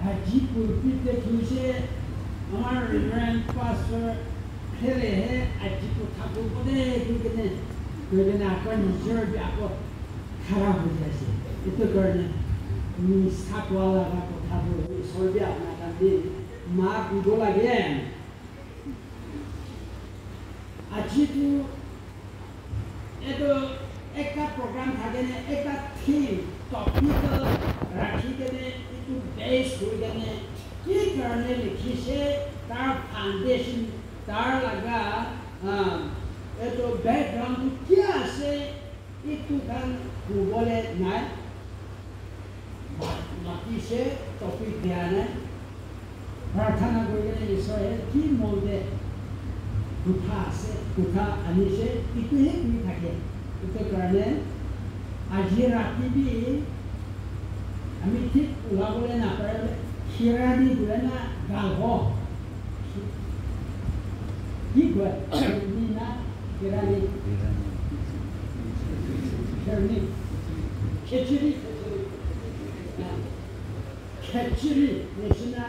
আজি পূৰ্বিতে কৈছে আমাৰ ৰিভাৰেণ্ড পাষ্টৰ ফেৰেহে আজি কথাটো পদে গৈ কেনে আকৌ নিজৰ আকৌ খাৰাপ হৈ যাইছে এইটো কাৰণে মিছা কোৱা লগা কথাবোৰ ঈশ্বৰে আপোনাক আজি মাক দিব লাগে আজিতো এইটো একটা প্ৰগ্ৰাম থাকেনে এটা থিম টপিকেল ৰাখি কেনে এইটো বেছ হৈ কেনে কি কাৰণে লিখিছে তাৰ ফাউণ্ডেশ্যন তাৰ লগা এইটো বেকগ্ৰাউণ্ডটো কি আছে এইটো গান ক'বলৈ নাই মাতিছে টপিক দিয়া নাই প্ৰাৰ্থনা কৰি কেনে ঈশ্বৰে কি মতে কথা আছে কথা আনিছে এইটোহে কৰি থাকে এইটো কাৰণে আজি ৰাতিবি আমি ঠিক ওলাবলৈ নাপাৰিলে ক্ষীৰা দি দিলে না গালভ কি কয় না ক্ষীৰা দি খিচিৰি খিচিৰি নিচিনা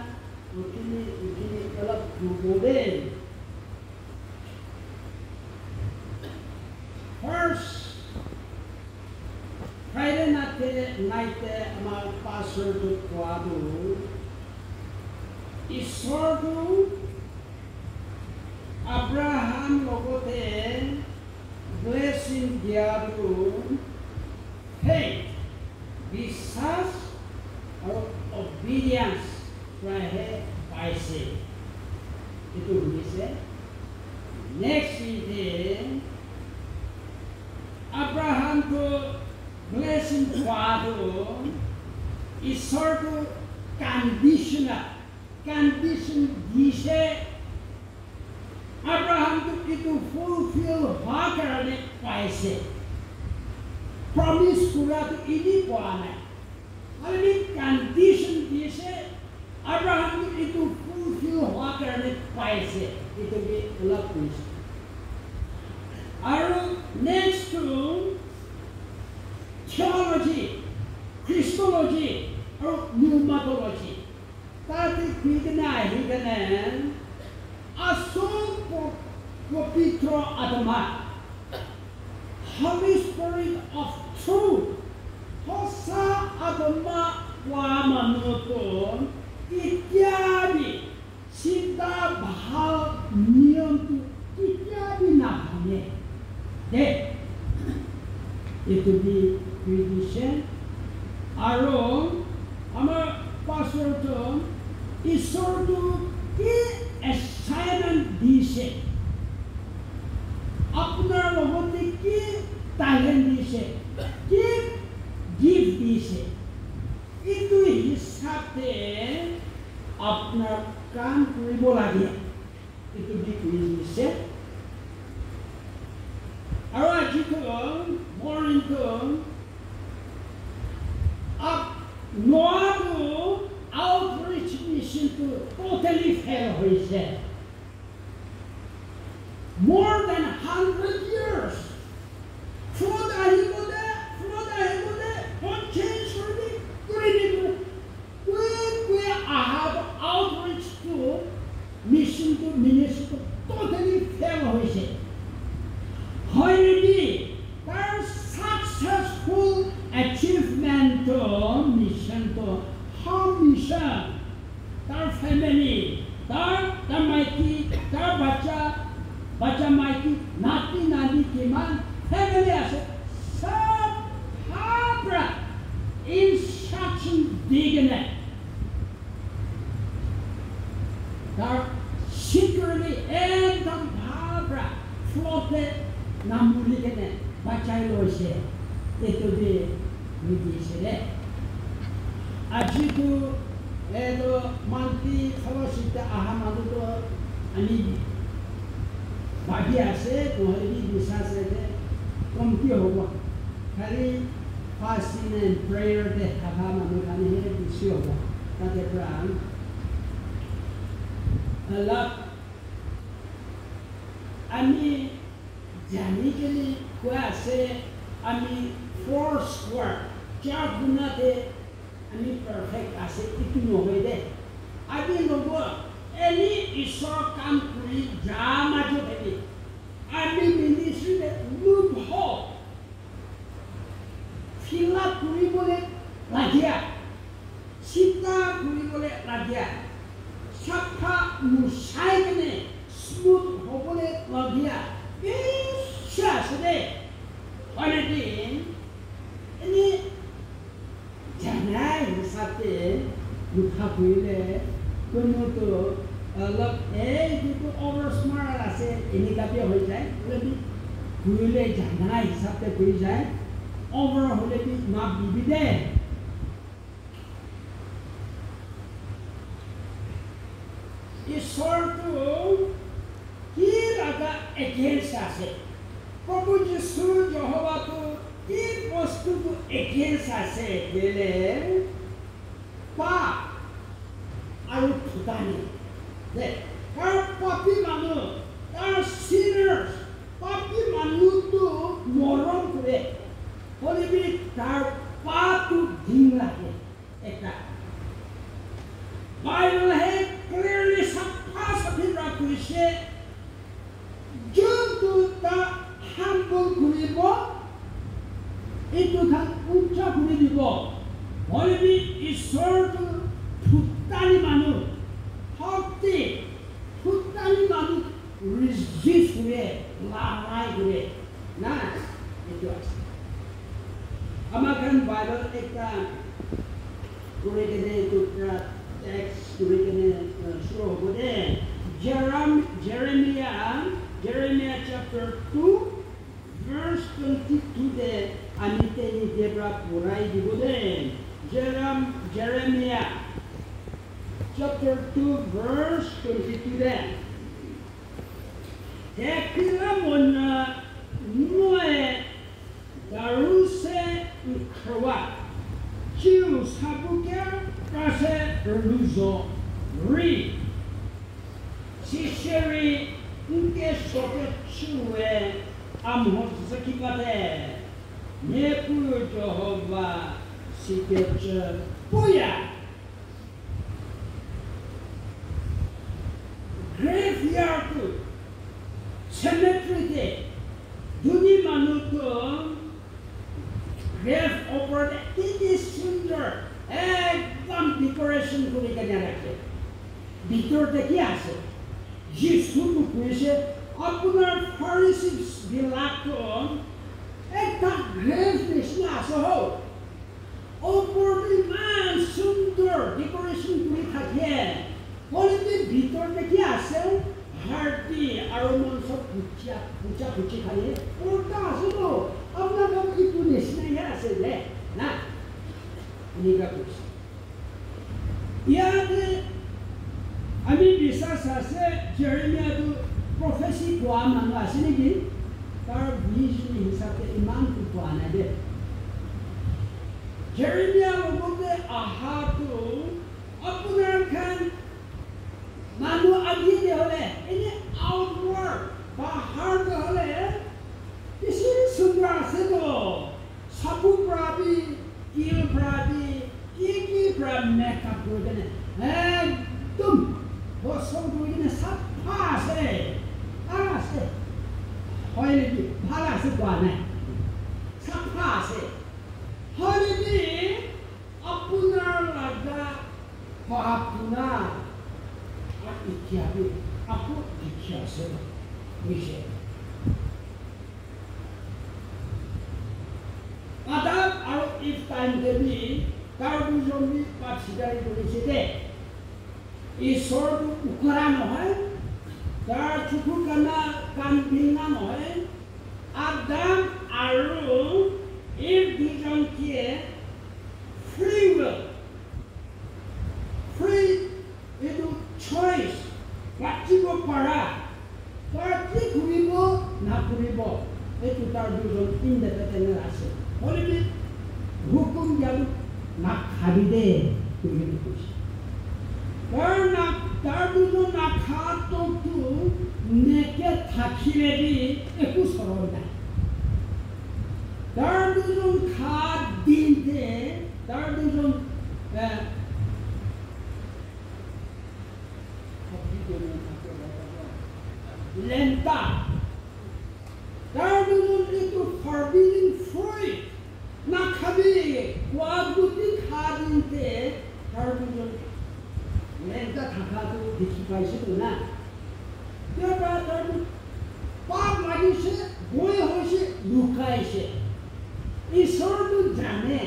উঠিনি অলপ ডুবলে First Friday night আমাৰ পাছৰটো কোৱাটো ঈশ্বৰটো আব্ৰাহাম লগতে ব্লেছিং দিয়াটো faith বিশ্বাস আৰু obedience প্ৰায়হে পাইছে এইটো শুনিছে next Abraham to blessing Father, ঈশ্বৰ to condition দিছে Abraham to itu fulfill হোৱাৰ কাৰণে পাইছে promise কৰাটো ইনি পোৱা নাই আৰু condition দিছে Abraham to itu fulfill হোৱাৰ কাৰণে পাইছে এইটো অলপ কৈছে আৰু next to theology, Christology, or pneumatology. Tadi kita hidup asal Pepitro Adama, Holy Spirit of Truth, Hosa Adama Wamanuton, ityadi Sita Bahal Niam tu ityadi namanya. Itu di Christian আৰু আমাৰ পাছৰটো ঈশ্বৰটো কি assignment দিছে আপোনাৰ লগতে কি talent দিছে কি gift দিছে এইটো হিচাপে আপোনাৰ কাম কৰিব লাগে এইটো দি কৰিছে আৰু আজিতো মৰ্ণিংটো নোৱাটো আউটৰিচ মিছনটো totally fail হৈছে more than 100 years flood আহিবলে change কৰি দিব we have outreach to mission to ministry totally fail হৈছে However, their successful achievement to mission to home mission, their family, their mighty, their baca mighty, nati kiman, family as sab habra instruction dignity. Their secretly and the habra floated. Namuli kene bacai loise itu di sini. Aji tu itu manti kalau kita aham tu ani bagi ase tu hari bisa saja kompi hoga. Hari fasting and prayer deh aham tu kami ini bisa hoga. Kata Quran Allah ani Jani kini kuasa ami force work চার গুণাতে আমি perfect আছে ইটো নহয় দে আজি লব any ঈশ্বৰ কাম কৰি যা মাজত থাকে আমি মিনিষ্ট্ৰীতে লোভ ফিলা কৰিবলৈ লাগিয়া চিন্তা কৰিবলৈ লাগিয়া চাফা মুচাই কিনে স্মুথ হ'বলৈ লগীয়া ইচ্ছা আছে দেই হয় নেকি এনে জানাই হিচাপে মুখা কৰিলে কোনোতো অলপ এই যিটো অভাৰ স্মাৰ্ট আছে এনেকুৱাতে হৈ যায় ঘূৰিলে জানাই হিচাপে কৰি যায় অভাৰ হ'লে মাপ দিবি দে ঈশ্বৰটো কি লগা এগেইনষ্ট আছে প্ৰভু যীশু যহোৱাটো কি বস্তুটো এগেইনষ্ট আছে কেলে পাপ আৰু ফুটানি তাৰ পাপী মানুহ তাৰ চিনাৰ্ছ পাপী মানুহটো মৰম কৰে কৰিবি তাৰ পাপটো দিন লাগে এটা বাইবেলহে ক্লিয়াৰলি চাফা চাফিৰা কৰিছে যোনটো তাৰ হাম্বল কৰিব এইটো খান উচ্চা কৰি দিব কৰিবি ঈশ্বৰটো ফুটানি মানুহ শক্তি ফুটানি মানুহ ৰিজিষ্ট কৰে লালাই কৰে না এইটো আছে আমাৰ খান বাইবেল একটা কৰি কেনে এইটো text কৰি কেনে শুরু হ'ব দে Jeremiah chapter 2 verse 22 দে আমি তেনি দেবৰা পঢ়াই দিব দে Jeremiah chapter 2 verse 22 De Dekila mona noe daruse ukwa Chiu sabuker Prase Luzo Ri Sisheri Nke Soke Chue Amhot Zakipate Nepu Jehovah Sikeche Puya Graveyard Cemetery Day Duni Manuto Grave over the it is sundar একদম decoration করে কেনে রাখে ভিতরতে কি আছে যিশুটো কৈছে আপোনাৰ ফাৰিসিস বিলাকটো একটা grave নিচিনা আছে হো ওপৰতে ইমান সুন্দৰ ডেকোৰেশন কৰি থাকে কলিতে ভিতৰতে কি আছে হাৰ্টি আৰু মাংস পুচা খালি ওটা আছে তো আপোনাৰ কাম ইটো নিচিনাই আছে যে না নিগা কৰিছে ইয়াতে আমি বিশ্বাস আছে জেৰেমিয়াটো প্ৰফেসি কোৱা মানুহ আছে নেকি তাৰ ভিজন হিচাপে ইমান কোৱা নাই দে জেৰেমিয়া লগতে আহাটো আপোনাৰ খান মানুহ আদি হলে এনে আউটৱাৰ্ড বাহাৰ হলে কিছু সুন্দৰ আছে তো সাপু প্ৰাবি কিল প্ৰাবি কি প্ৰাব মেকআপ কৰি কেনে একদম বছৰ কৰি কেনে চাফা আছে হয় নেকি ভাল আছে কোৱা নাই চাফা আছে হয় নেকি আপোনাৰ লাগা পাপনা ইত্যাদি আকৌ দেখি আছে নিশ্চয় Adam আৰু if time দেবি তাৰ দুজনী পাছিদাৰি কৰিছে দে ঈশ্বৰটো উখৰা নহয় তাৰ চকুৰ কাণ বিনা নহয় আদাম আৰু এই দুজনকে ফ্ৰী এইটো চইচ বাচিব পাৰা তাৰ কি কৰিব নকৰিব এইটো তাৰ দুজন ইণ্ডেপেণ্ডেণ্ট আছে বলিবি হুকুম জানো নাখাবি দে তুমি কৈছে তাৰ দুজন নাখাটো নেকে থাকিলে দি একো চৰণ নাই তাৰ দুজন খাদ দিনতে তাৰ দুজন লেন্তা তাৰ দুজন এইটো forbidden fruit নাখাবি কোৱা গুটি খা দিনতে তাৰ দুজন লেন্তা থাকাটো দেখি পাইছিলো না পাপ লাগিছে গৈ হৈছে লুকাইছে ঈশ্বৰটো জানে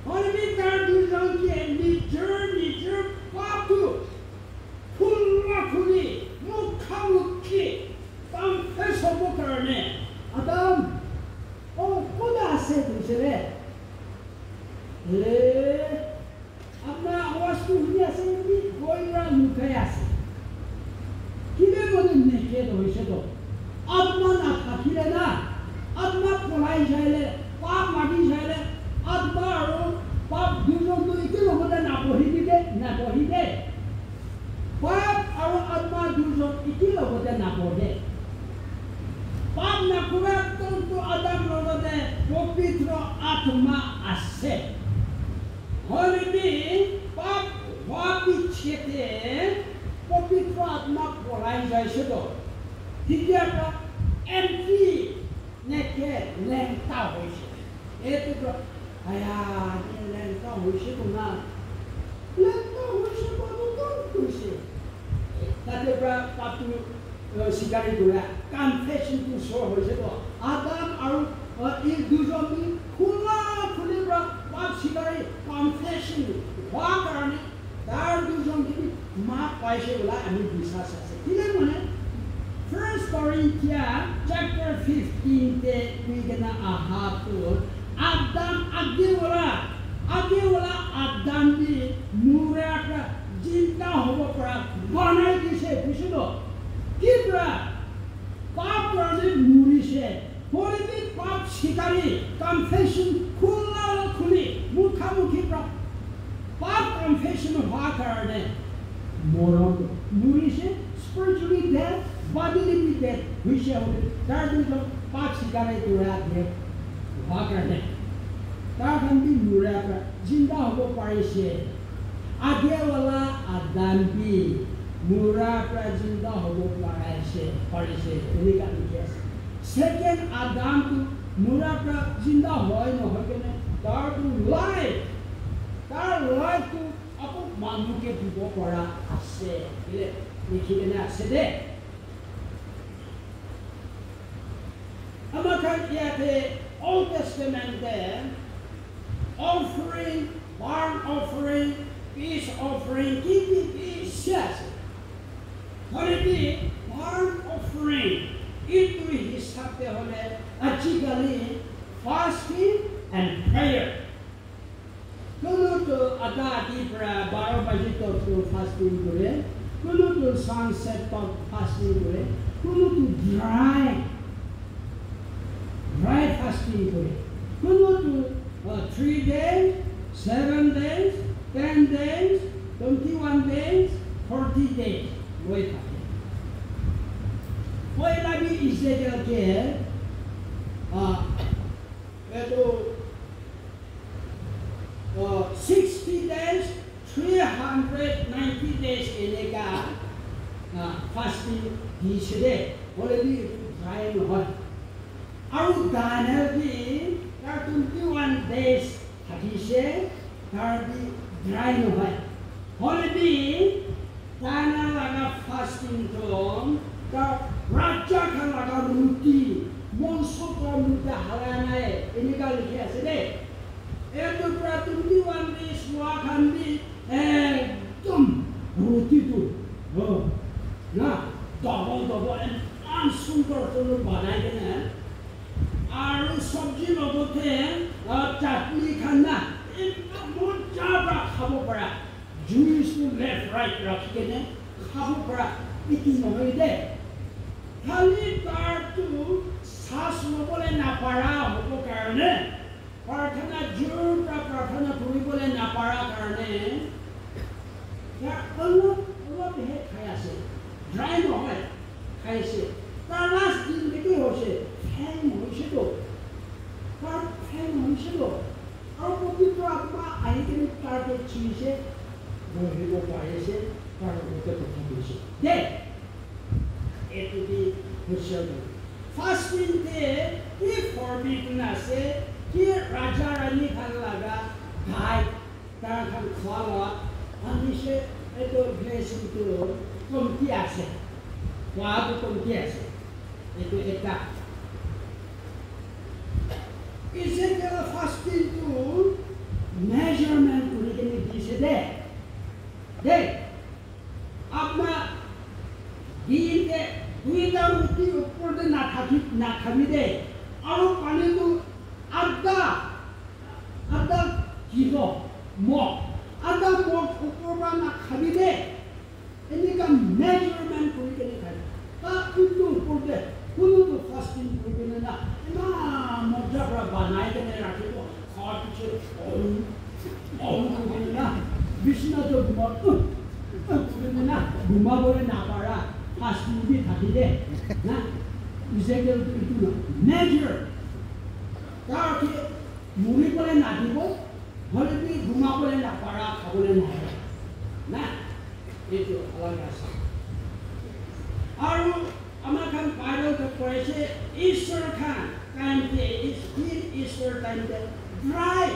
হয়নি তাৰ দুজনকে নিজৰ পাপটো খুলি মুখামুখি কনফেছ হ'ব কাৰণে আদাম ক'ত আছে কৈছিলে আপোনাৰ আৱাজটো শুনি আছে নেকি গৈ লুকাই আছে কিনে মানে নেকেদ হৈছে তো আত্মা নাথাকিলে না আত্মা পলাই যাইলে পাপ লাগি যাইলে আত্মা আৰু পাপ দুজনটো একেলগতে নাবহি দে পাপ আৰু আত্মা দুজন একেলগতে নাবহে পাপ নকৰা কিন্তু আদাম লগতে পবিত্ৰ আত্মা আছে হয়নি পাপ হোৱা পিছতে পবিত্ৰ আত্মা পলাই যাইছে তো তেতিয়াৰ পৰা এণ্টি নেকে লেংটা হৈছে এইটো লেংটা হৈছে না লেংটা হৈছে কৈছে তাতে পৰা পাপটো স্বীকাৰি কৰা কনফেশ্যনটো শ্ব' হৈছে তো আদাম আৰু এই দুজনী খুলি পৰা পাপ স্বীকাৰি কনফেশ্যন হোৱা কাৰণে তাৰ দুজন যদি মাক পাইছে বোলা আমি বিশ্বাস আছে কিনে মানে 1 Corinthians chapter 15 te kuigana ahatur Adam agewala Adam di muraka jinta hobo para banai dise busido kibra pap karone murise hori bi pap shikari confession khuli mukhamukhi pra pap confession hwa karone moron murise spiritually dead bodily be dead হৈছে তাৰ দুজন পাঁচ শিকাৰে দৌৰা দিয়ে হোৱা কাৰণে তাৰ খান্দি মূৰা জিন্দা হ'ব পাৰিছে আগেৱালা আদাম বি মূৰা পৰা জিন্দা হ'ব পাৰিছে এনেকুৱা লিখি আছে ছেকেণ্ড আদামটো মূৰা পৰা জিন্দা হয় নহয় কেনে তাৰটো লাইফটো আকৌ মানুহকে দিব পৰা আছে লিখি কেনে আছে দে Amakan yate Old Testament there, offering, burnt offering, peace offering, keeping peace, yes. Already, burnt offering, into his sakte hole, actually fasting and prayer. Kuno to agati pra baro bajito to fasting kore, kuno to sunset to fasting kore, kuno to dry fasting kore. Kuno to 3 days, 7 days, 10 days, 21 days, 40 days. Wait a minute. Why lagi Ezekiel ke? Itu 60 days, 390 days ini kan fasting di sini. Boleh di dry hot. Aru Daniel di 21 days hadise tardi dry no hai holiday Daniel laga fasting to ta raja kan laga ruti monso ko muda halana ini kali dia sede itu 21 days wa kan di ruti tu na double and langsung terus banai kena aru sabji logote chutney khana ekdom moja pra khabo para juice to left right rakhi kene khabo para iti nohoi de khali tar tu sas lobole na para hobo karone prarthana jor pra prarthana koribole na para karone ya alop he khai ase dry nohoi khai ase tar last din ki hoise hang hoise to carpet চুইছে বহিব পাৰিছে তাৰ লগতে কথা কৈছে দে এইটো দি হৈছে ফাৰ্ষ্টিংতে কি ফৰবিডন আছে কি ৰাজা ৰাণী ভাল লগা ঘাই তাৰ এখন খোৱা লোৱা আনিছে এইটো ব্লেচিংটো কমতি আছে খোৱাটো কমতি আছে এইটো এটা Ezekiel fasting to measurement kuri kene dise de apna dite duita ruti upor de na khami de aru pani tu adda kilo mo adda mo upor ba na khami de ini ka measurement kuri kene khai ta kuntu upor de kunu to fasting kuri kene na মজারা বানাই কেনে রাখিব খাওয়ার পিছে না বিছনা তো না ঘুমাবলে না পারা ফাস্টিং দি থাকি দে না ইজেকেল ইটু মেজার তাকে মুড়ি বলে না দিব হলে কি ঘুমাবলে না পারা খাবলে না না এইটো আলাদা আছে আৰু আমাৰ খান বাইবেলতে কৈছে ঈশ্বৰ খান time day is still Easter time day dry.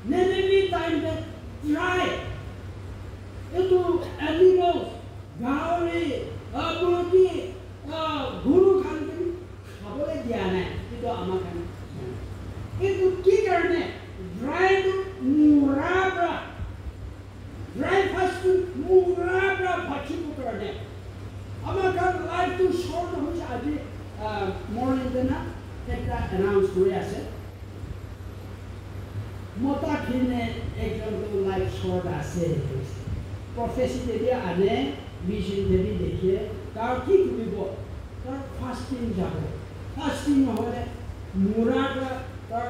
Nenemi time day dry. Itu animals, gauri, abudi, guru kan boleh dia nih. Itu amakan. Itu kikarnya dry itu murah. Dry fast murah baca bukannya. Amakan life tu short harus aja morning dena. একটা announce করে আছে মতা খিনে একজন life short আছে প্রফেসি যদি আনে বিশিন যদি দেখে তার কি কৰিব তাৰ ফাস্টিং যাব ফাস্টিং নহলে মুৰাটা তাৰ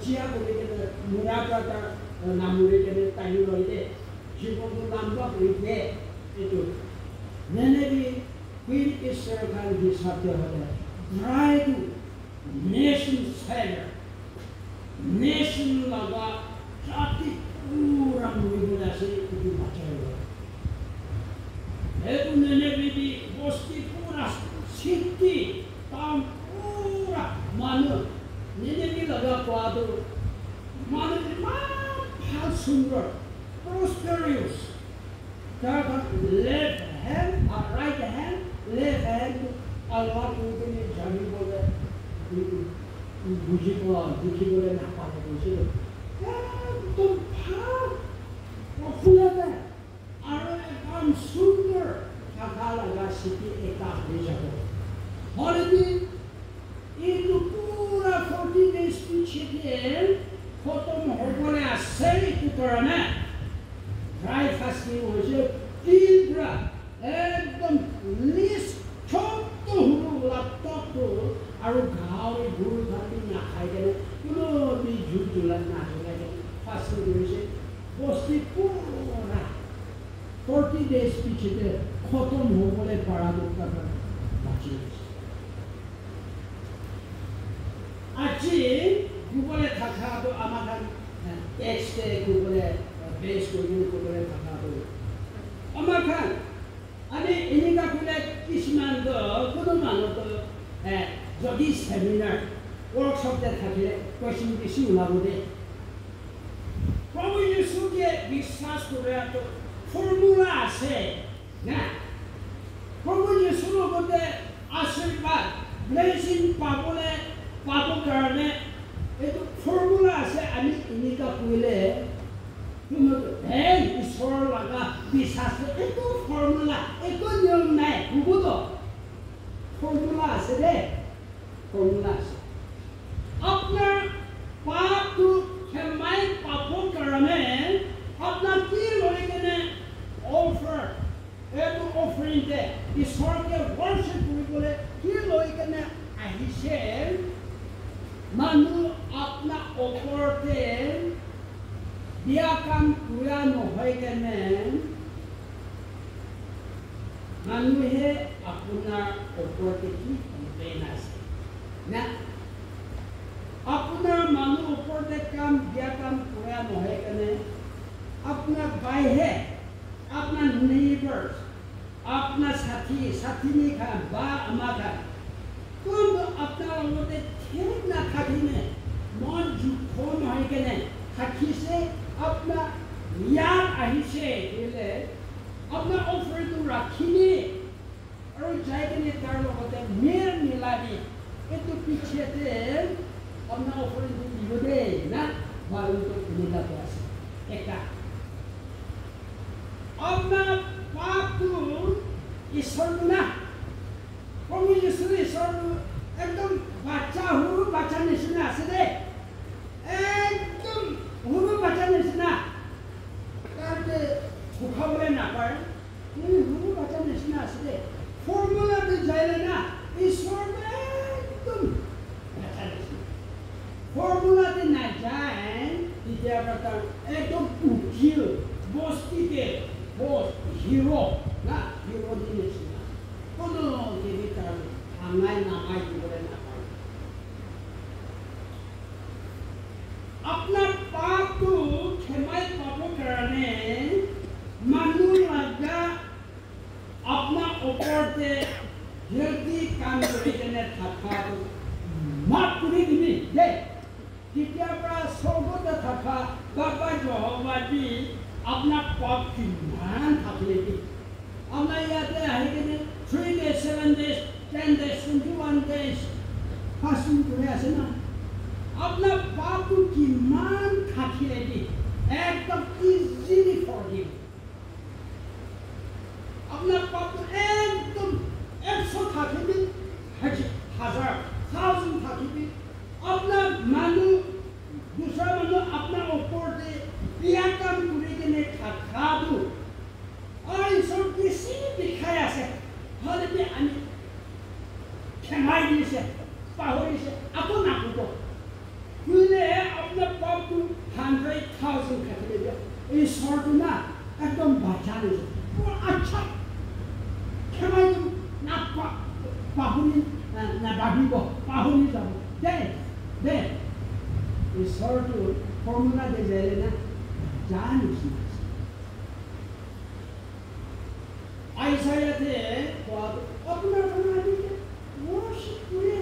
চিয়া কৰি কেনে মুৰাটা তাৰ নামুৰি কেনে টাইম লৈ দে জীৱনটো নামবা কৰি দে এইটো নেনেবি কুইন ঈশ্বৰ খান হিচাপে হলে ৰাইটো nation savior nation laga jati pura mula se itu macam itu nene bibi bosti pura city tam pura manu nene bibi laga kuado manu hal sundar prosperous karena left hand right hand left hand Allah punya jami boleh বুঝি পোৱা দেখি বলে না পাব কৈছিল একদম ভাল অফুলাতে আৰু একদম সুন্দৰ থাকা লগা চিটি এটা হৈ যাব হলদি এইটো পুৰা 40 days পিছতে খতম হ'বলৈ আছে এইটো কাৰণে ড্ৰাই ফাস্টিং হৈছে তীব্ৰ একদম লিষ্ট ছোট্ট সৰু লাপটপটো আৰু গাঁৱৰ গুৰু ভাতি নাখাই কেনে কোনো বি ঝুট ঝুলাত নাখাই কেনে ফাস্টিং কৰিছে বস্তি পুৰা 40 days পিছতে খতম হ'বলৈ পৰা দুটা বাচি গৈছে আজি গুগলে থাকাটো আমাৰ টেক্সটে গুগলে বেছ কৰি গুগলে থাকাটো আমাৰ খান আমি এনেকুৱা কৰিলে কিছুমান কোনো মানুহটো যদি সেমিনাৰ ৱৰ্কশ্বপতে থাকিলে কুৱেশ্যন বেছি ওলাব দে প্ৰভু যীশুকে বিশ্বাস কৰাটো ফৰ্মুলা আছে না প্ৰভু যীশুৰ লগতে আশীৰ্বাদ ব্লেছিং পাব কাৰণে এইটো ফৰ্মুলা আছে আমি এনেকুৱা কৰিলে ঈশ্বৰৰ লগা বিশ্বাস এইটো ফৰ্মুলা একো নিয়ম নাই হ'বতো ফৰ্মুলা আছে দে ফৰ্মুলা আছে আপনাৰ পাপটো ক্ষমাই পাপৰ কাৰণে আপনাৰ কি লৈ কেনে অফাৰ এইটো অফাৰিং দে ঈশ্বৰকে ওয়াৰ্শিপ কৰিবলৈ কি লৈ কেনে আহিছে মানুহ আপনাৰ ওপৰতে দিয়া কাম পুৰা নহয় কেনে মানুহে আপোনাৰ ওপৰতে কি কমপ্লেইন আছে না আপোনাৰ মানুহ ওপৰতে কাম দিয়া কাম পুৰা নহয় কেনে पाए अपना नेबर्स अपना साथी नहीं खा बा अमा खा कौन अपना लोटे ठीक ना खाती ने मन जुखो नहीं के ने खाती से अपना यार आही से ये अपना ऑफर तो रखी ने और जाके ने तार लोटे मेर मिलानी ये तो पीछे थे अपना ऑफर तो दिवदे ना बालू तो मिला तो ऐसे एक अपना पापू ईश्वर ना कौन ईश्वर एकदम बच्चा निश्चित आसे दे एकदम हुरु बच्चा निश्चित ना करते भूखा बोले ना पर ये हुरु बच्चा निश्चित आसे दे फॉर्मूला भी जाए ना ईश्वर एकदम बच्चा निश्चित फॉर्मूला भी ना जाए इधर करता एकदम उकिल बॉस की के बॉस हीरो ना हीरो निश्चित कोनो के भीतर आंगाई नामाई बोले ना अपना पाप को क्षमाई पापों करने मानू लगा अपना ऊपर से जल्दी काम करने था माफ करी दिनी दे कितना बड़ा सोगोत था बाबा जो हमारी अपना पाप की मान था लेकिन अपना याद है कि 3 days 7 days 10 days 21 days fasting करे ऐसे ना अपना पाप की मान खाती लेगी एकदम easily forgive अपना पाप एकदम 100 खाती भी 1000 खाती भी अपना मानो दूसरा मानो अपना ऊपर से पिया काम पूरे के ने खा दो और ईश्वर किसी दिखाया से हर में अन्य क्षमाई से पाहुरी से आपको ना पूछो क्योंकि अपने पाप को 100,000 खाते हैं ईश्वर तो ना एकदम बचाने से वो अच्छा क्षमाई तो ना पाहुरी ना बाबी को पाहुरी जाओ दे ईश्वर तो फॉर्मूला दे जाए ना जान उसमें ऐसा थे अपना worship पूरे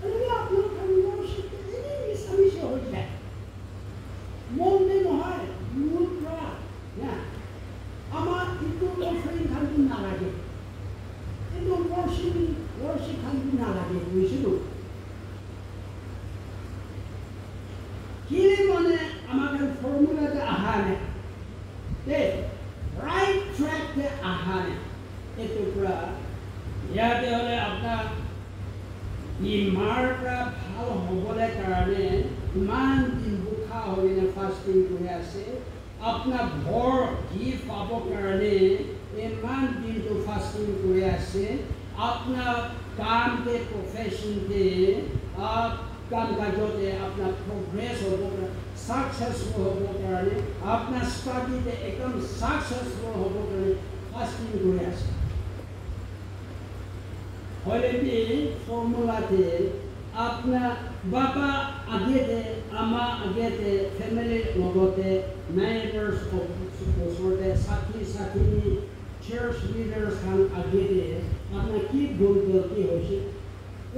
अरे अपना worship इन्हीं सभी से हो जाए मोल में मोहर मूल प्रा या अमा इतो offering खाली ना लगे इतो worship खाली ना लगे वैसे तो किले मने अमाकर फॉर्मूला का आहार है दे right track पे आहार itu pula ya dia अपना बीमार का भाव होने कारण मान दिन भूखा होने फास्टिंग किया से अपना भोर की पापो कारण मान दिन तो फास्टिंग किया से अपना काम के प्रोफेशन के आप काम का जो है अपना प्रोग्रेस हो गया सक्सेसफुल हो गया अपना स्टडी पे एकदम सक्सेसफुल हो गया फास्टिंग किया से Already formula थे अपना बाबा आगे थे अम्मा आगे थे family लोगों थे neighbors को साथी church leaders हम आगे थे अपना की भूल गलती हो सी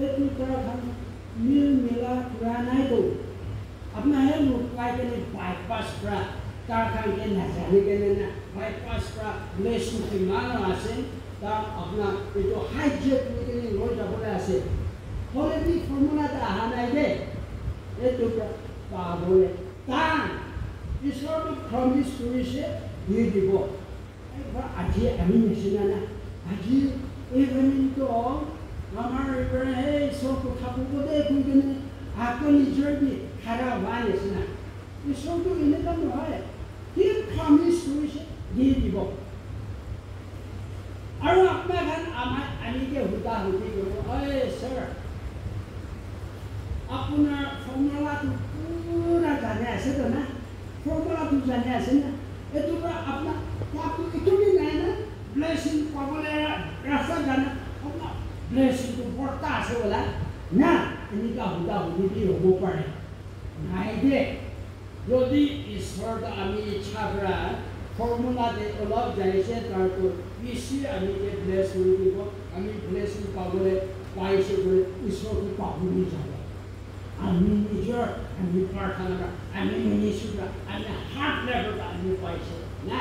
एक तरह हम मिला पुराना ही तो अपना है लोग काय के लिए bypass करा कारखान के न जाने के लिए न bypass करा blessing की मानो आसे ता अपना ये जो हाइजेक लेकिन लोग जब बोले ऐसे होले भी फॉर्मूला ता आना है ये तो क्या बोले तान ईश्वर तो प्रॉमिस पूरी से ये दिवो एक बार आजी अमीन निश्चित ना आजी एक अमीन तो हमारे पर है ईश्वर को खापू को दे क्योंकि ने आपको निचर भी खरा वाले से ना ईश्वर तो इन्हें तो नहीं है ये प्रॉमिस पूरी से ये दिवो और अपना घर आने के होता होती को अरे सर अपना फॉर्मूला तो पूरा जाने ऐसे तो ना फॉर्मूला तो जाने ऐसे ना ये तो अपना आपको इतनी नहीं ना ब्लेसिंग पावले रास्ता जाना अपना ब्लेसिंग तो बढ़ता ऐसे वाला ना इन्हीं का होता होती भी हो पड़े नहीं दे यदि ईश्वर का आमी इच्छा करा formula de olop jaise tarko isi ami ke bless hoi ko ami blessing pabole paise bole ishwar ko pabuli jabe ami nijor ami prarthana ami ministry ami heart level ami paise na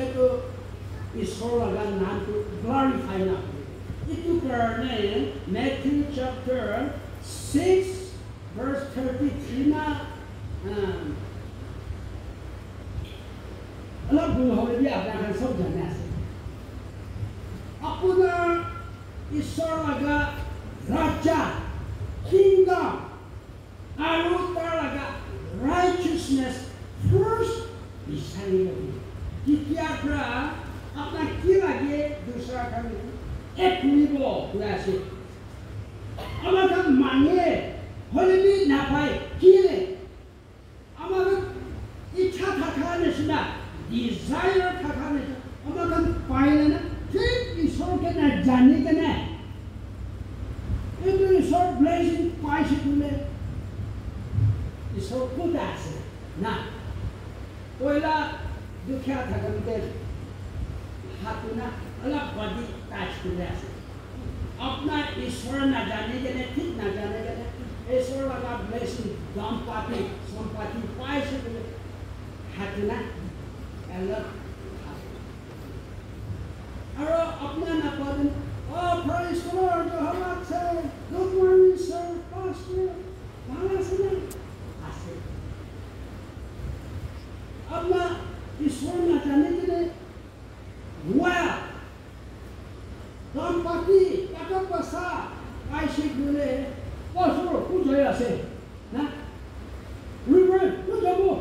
eto ishwar laga naam ko glorify na itu karena Matthew chapter 6 verse 33 na Allah boleh dia akan सब जाने से अपना ईश्वर लगा राजा kingdom aruta लगा righteousness first disari lagi kita pra अपना क्या लगे दूसरा कमी एक निबो कुलासे Allah kan मांगे होले भी ना पाए किले हमारा इच्छा था ने सुना desire था ने हमारा kan पाए ना फिर ईश्वर के ना जाने के ना itu ईश्वर blessing पाए से तुले ईश्वर को दासे ना कोयला दुखिया था कमिटे हाथुना अलग बॉडी टच कर से अपना ईश्वर न जाने के लिए ठीक न जाने के लिए ईश्वर लगा ब्लेसिंग दंपति संपत्ति पाए से हाथुना अलग और अपना न पदन praise the Lord जो हम अच्छे good morning sir pastor माला सुना आसे अपना ईश्वर न जाने के लिए well दंपति kakak besar Aisyik boleh suruh ku saya sih nah Reverend ku jamu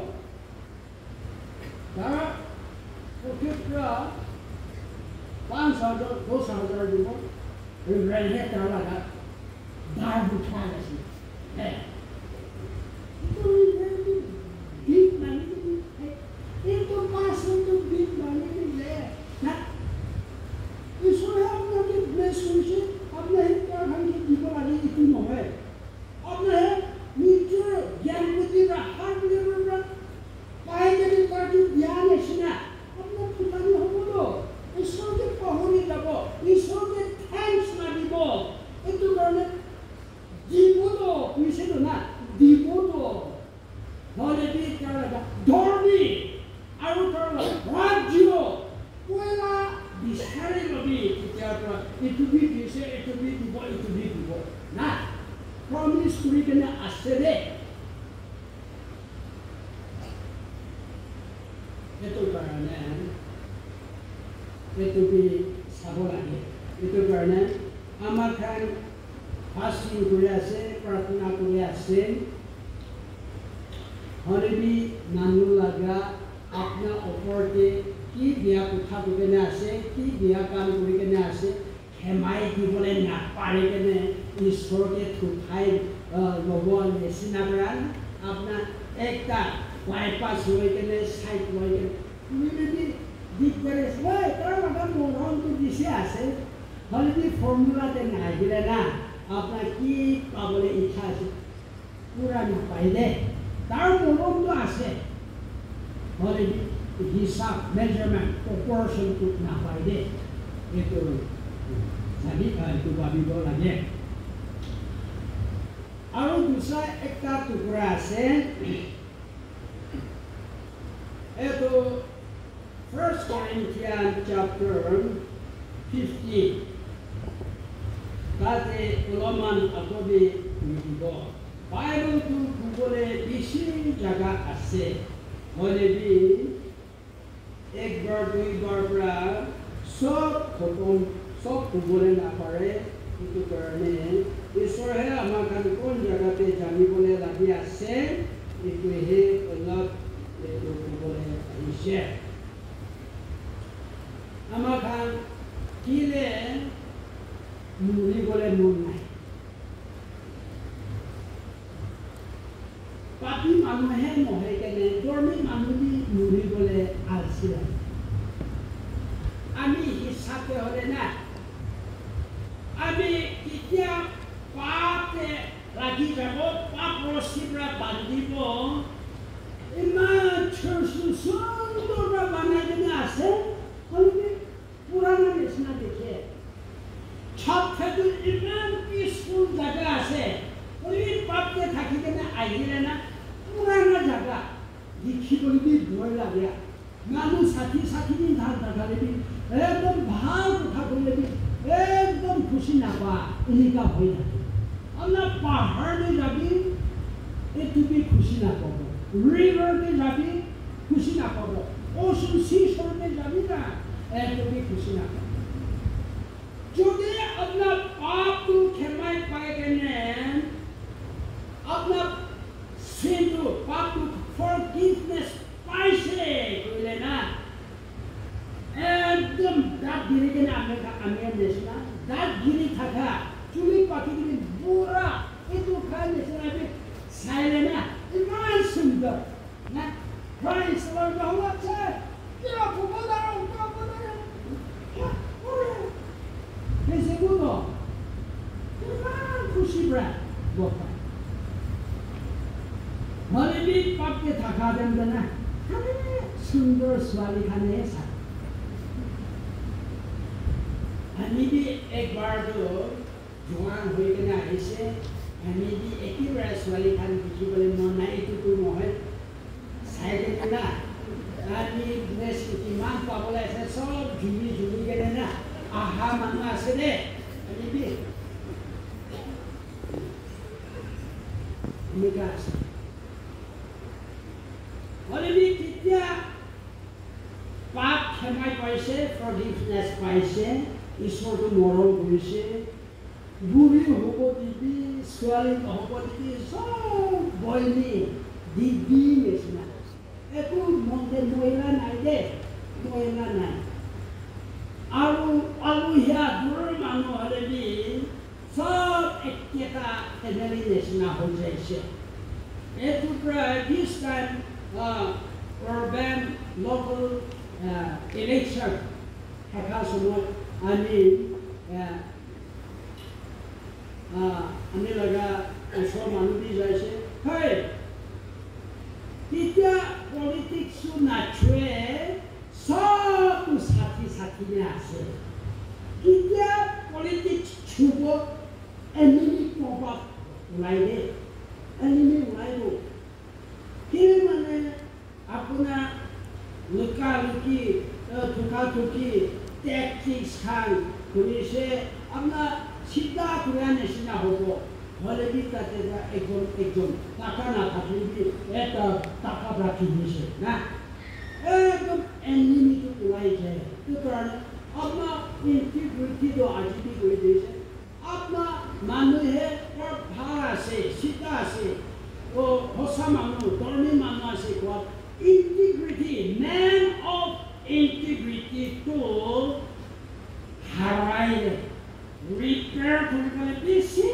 dah okey pra 5,000 2,000 juga Reverend ni terlalu dah dah bukan sih itu Reverend big money itu pasal tu big money ni nah ईश्वर अपना के bless करके अपने हित हम के जीवन आगे इतनी न है अपने नीचे ज्ञान बुद्धि का हार्ट लेवल का पाए के लिए करके ज्ञान है सुना अपना पुरानी हो बोलो ईश्वर के पहुंची जाबो ईश्वर के थैंक्स ना दीबो इतु करने दीबो तो पीछे तो ना दीबो तो होले भी क्या लगा धर्मी आरु करला राज्य कोयला disari lebih kita itu bisa itu dibuat nah promise kuri kena asere itu karena itu bi sabolanya itu karena amakan fasting kuriase prarthana kuriase hari bi nanu laga अपना ऊपर के की बिया कुथा दुगने आसे की बिया काम दुगने आसे हेमाई की बोले ना पारे के ने ईश्वर के थुथाई लोगों ने सिनाबरान अपना एकता बाईपास हुए के ने साइड हुए के मैंने भी दिख करे वो तर लगा मोहन तो दिसे आसे हल भी फॉर्मूला दे ना गिरे ना अपना की पाबले इच्छा से पूरा ना पाए दे तार मोहन तो आसे Oleh hisab measurement proportion tu nak pakai itu jadi itu babi bola lagi. Aru दूसरा एकता टुकड़ा से itu 1 Corinthians chapter 15 kate uloman aku di Bible Bible tu boleh isi jaga ase होले भी एक बार दुई बार pra सब खत्म सब बोले ना पारे itu करने ईश्वर है हमारे कौन जगह पे जाने बोले लगी आसे itu है अलग itu बोले इसे हमारे किले मुरी बोले मुन्ना पापी मानु है मोहे के ने dormi मानु भी मुरी बोले आलसिया आमी हिसाब पे होले ना आमी कितना पाप lagi jago पाप रोसिब्रा बांधिबो इमा चर्च দেখিবলৈ ভয় লাগে মানুহ ষাঠি দিন ধান থাকালেবি একদম ভাল কথা কইলেবি একদম খুশি নাপা এনেকা হৈ থাকে আমরা পাহাড়ে যাবি এ তুমি খুশি না পাবো রিভারে যাবি খুশি না পাবো ওশন সিশোরে যাবি না এ তুমি খুশি না পাবো যদি আপনার পাপ को ক্ষমাই পায় কেনে আপনার sin को পাপ को forgiveness পাইছে কইলে না একদম দাঁত গিরে কেনে আমি নেশনা দাঁত গিরে থাকা চুলি পাখিগুলি বুড়া itu kan sebenarnya saya na iman sumber na Christ Lord bahwa saya tidak pemodal yang segundo iman kusibra boka malini pakke thaka den na kami sundar swali khane sa ani bi ek bar do juan hoi kena aise আমি দি একেবাৰে ছোৱালী খান দেখিবলৈ মন নাই এইটোতো নহয় চাই দেখে না আমি কিমান পাবলৈ আছে চব ঝুলি কেনে না আহা মানুহ আছে দে আমি দি এনেকুৱা আছে অলৰেডি কেতিয়া পাপ ক্ষমাই পাইছে ফৰগিভনেছ পাইছে ঈশ্বৰটো মৰম কৰিছে বুঢ়ী হ'ব দিবি ছোৱালী হ'ব দিবি চব বইনি দিবি নিচিনা একো মনতে মহিলা নাই দে মহিলা নাই আৰু আলহীয়া দূৰৰ মানুহ হ'লেবি চব একেটা ফেমিলি নিচিনা হৈ যাইছে এইটোৰ পৰা দিছ টাইম urban local election থকা সময়ত আমি লগা ওচৰ মানুহ দি যাইছে হয় তেতিয়া পলিটিক্সো নাচুৱে সব ষাঠি আছে তেতিয়া পলিটিক্স ছুব এনিমি প্ৰভাৱ ওলাই দে এনিমি ওলাইব কি মানে আপোনাৰ লুকালুকি থুকাথুকি টেকটিক্স খান কৰিছে আপোনাৰ চিন্তা কৰা নিচিনা হ'ব হ'লে তাতে একজন টাকা নাথাকিবি এটা টাকা ৰাখি দিছে না একদম এনিমিটো ওলাই যায় সেইটো কাৰণে আপোনাৰ ইণ্টিগ্ৰিটিটো আজিবি কৰি দিছে আপোনাৰ মানুহে বৰ ভাল আছে চিন্তা আছে সঁচা মানুহ ধৰ্মী মানুহ আছে কোৱা ইণ্টিগ্ৰিটি মেন অফ ইণ্টিগ্ৰিটিটো হাৰাই repair কৰিবলৈ বেছি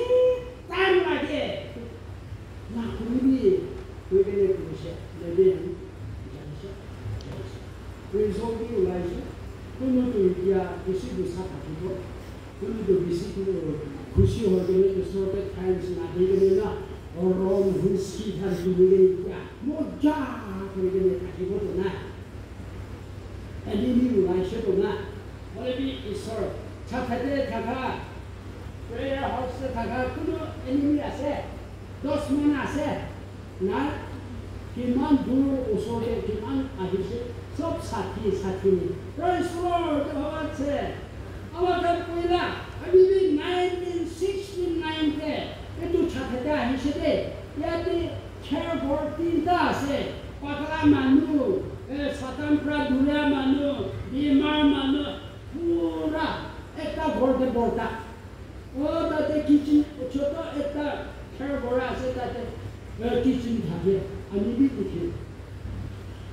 টাইম লাগে না কৰিবি কৈ কেনে কৰিছে লেবেন ৰিজল্ট ওলাইছে কোনোটো এতিয়া বেছি গুচা থাকিব কোনোটো বেছি খুচি হৈ গ'লে ওচৰতে খাই নিচিনা আহি গ'লে না ৰং হুচকি থাকি এতিয়া মজা কৰি কেনে থাকিবতো না এদিন ওলাইছেতো না হ'লে ঈশ্বৰ ছাতে থাকা প্ৰেয়াৰ হাউচে থাকা কোনো এনিমি আছে 10 মান আছে না কিমান দূৰ ওচৰতে কিমান আহিছে সব সাথী প্ৰেইজ লৰ্ড আছে আমাকে কইলা আমি 1969 তে এটো ছাতে আহিছে দে ইয়াতে খেৰ ভৰ্তিটা আছে পাতলা মানুহ স্বতন্ত্ৰ দুৰা মানুহ বিমাৰ মানুহ পুৰা একটা ঘৰতে বৰ্তা তাতে কিচেন ছোট একটা খেৰ ভৰা আছে তাতে কিচেন থাকে আমি বি দেখি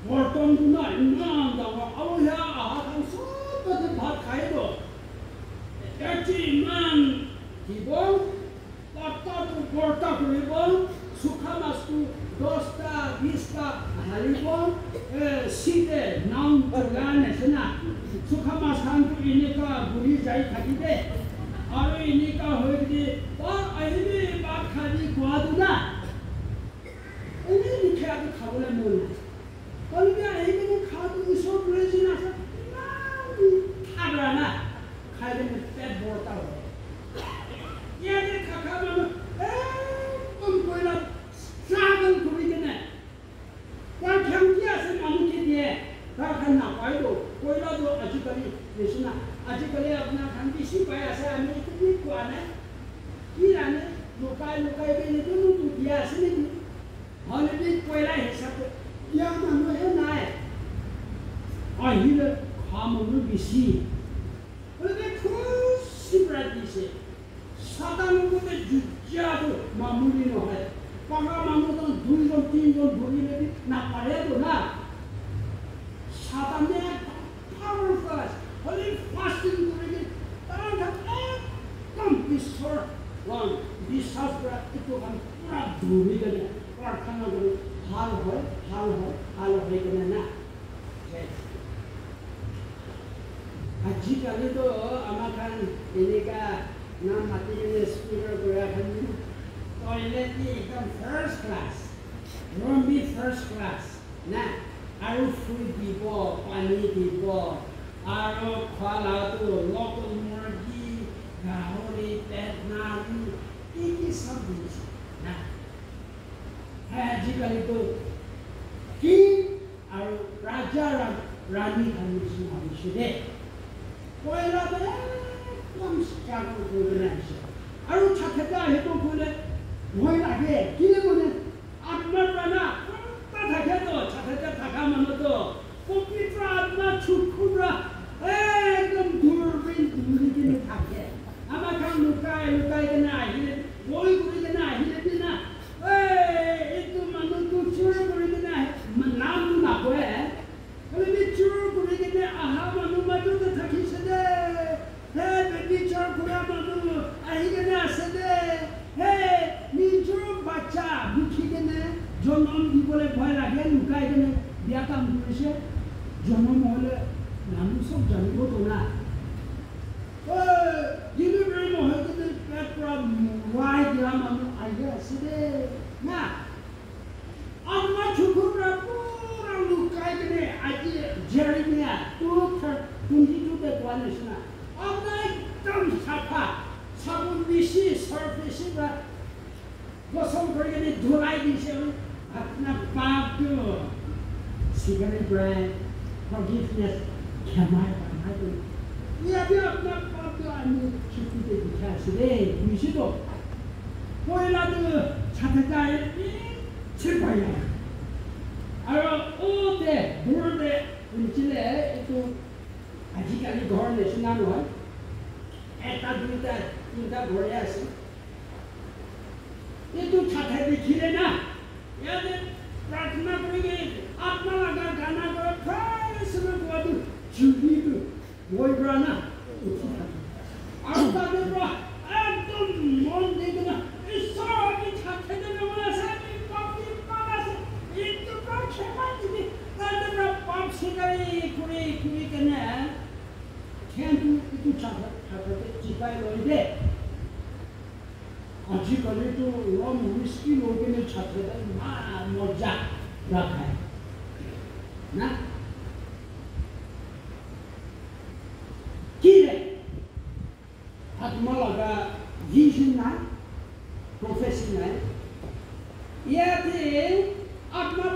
বৰ্তনটো না ইমান ডাঙৰ আৰু সেয়া আহা খান চব তাতে ভাত খাইব ইমান দিব পাতাটো বৰ্তা কৰিব শুখা মাছটো 10টা 20টা হাৰিব শীতে নাম গান আছে না শুখা মাছ খানটো এনেকুৱা বুঢ়ি যাই থাকিবে আৰু এনেকুৱা হৈ গ'লে আহিবি ভাত খাবি খোৱাটো না এনেই লিখাটো খাবলৈ মন নাই কলকে আহি কিনে খাওঁটো ঈশ্বৰ প্ৰয়োজন আছে খাবা না খাই কিনে পেট বৰ্তা হয় ইয়াতে খাখা মানুহ একদম কইলা স্ট্ৰাগল কৰি কিনে তাৰ ক্ষমতা আছে নিয়ে তাৰ খান নাপায়তো কয়লাটো আজিকালি নিচিনা আজিকালি আপোনাৰ খান বেছি পাই আছে আমি এইটো কোৱা নাই কি জানে লুকাই লুকাই এইটো দিয়া আছে নেকি হয়তো কয়লা হিচাপে দিয়া মানুহে নাই আহিলে খোৱা মানুহ বেছি গতিকে খুচি প্ৰায় দিছে সাধাৰণতে যুদ্ধটো মামুলি নহয় পাকা মানুহ দুইজন তিনিজন ধৰি মেলি নাপাৰেতো না সাধাৰণতে পাৱাৰফুল আছে হ'লে ফাষ্টিং কৰি তাৰ একদম বিশ্বাস কৰা এইটো কাম পুৰা ধৰি কেনে প্ৰাৰ্থনা কৰি ভাল হয় হৈ কেনে না আজিকালিতো আমাৰ খান এনেকুৱা নাম মাতি কেনে স্কুলৰ পৰা খান টয়লেট একদম ফাৰ্ষ্ট ক্লাছ ৰমি ফাৰ্ষ্ট ক্লাছ না আৰু ফুল দিব পানী দিব আৰু খোৱা লাওটো লোকেল মুৰ্গী গাহৰি পেটনাৰি কি চব দিছে না আজিকালিতো কি আৰু ৰাজা ৰাণী খান নিচিনা হৈছে দেই কয়লাটো একদম ষ্ট্ৰাগল কৰি আহিছে আৰু ছাথেটা সেইটো ক'লে ভয় লাগে কি মানে আপোনাৰ প্ৰাণা থাকেতো ছাথেটা থকা মানুহতো পবিত্ৰ আত্মা চুকুৰা একদম দূৰবিন ধৰি কিনে থাকে আমাৰ খান লুকাই কেনে আহিলে বই কৰি কেনে আহিলে দিনা এইটো মানুহটো চুৰ কৰি কেনে আহে নামটো নাপৰে হ'লে চুৰ কৰি কেনে অহা মানুহ মাজতে থাকিছে দে হে বেবিচাৰ কৰা মানুহ আহি কেনে আছে দে হে নিজৰ বাচ্চা বুঠি কেনে জন্ম দিবলৈ ভয় লাগে লুকাই কেনে বিয়া কাম কৰিছে জন্ম হ'লে মানুহ চব জানিবতো না ডেলিভাৰী নহয় কেনে পেট পৰা মৰাই দিয়া মানুহ আহি আছে দে না আমাৰ চকুৰা পুৰা লুকাই কেনে আজি জেৰিমিয়া 22তে কোৱা নিচিনা আপোনাৰ একদম চাফা চাবোন বেছি চাৰ্ফ বেছি বা গছল কৰি কেনে ধুলাই দিছে আপোনাৰ পাপটো চিগাৰেট প্ৰায় ফৰগিভনেছ ক্ষমাই কৰি ইয়াতে আপোনাৰ পাপটো আমি চকুতে দেখাই আছো দেই বুজিছো কয়লাটো ছাথেটাই চিপাই আৰু দূৰতে শুনিছিলে এইটো আজিকালি ঘৰ নিচিনা নহয় এটা দুটা তিনিটা ঘৰে আছে এইটো ছাথে দেখিলে না ইয়াতে প্ৰাৰ্থনা কৰি আত্মা লগা গানা কৰে ফাৰ্ষ্ট কোৱাটো জুবিটো বৈ পৰা না উঠি থাকে আৰু তাতে পৰা একদম মন দি কিনে ঈশ্বৰ আমি ছাথে দেবলৈ আছে পাপ চিকাৰী কৰি কেনে খেলটো এইটো ছাত্ৰতে চিপাই লৈ দে আজিকালিতো ৰম হুইস্কি লৈ কেনে ছাত্ৰতে ইমান মজা ৰাখায় না কি ৰে আত্মা লগা ভিজন নাই প্ৰফেচন নাই ইয়াতে আত্মা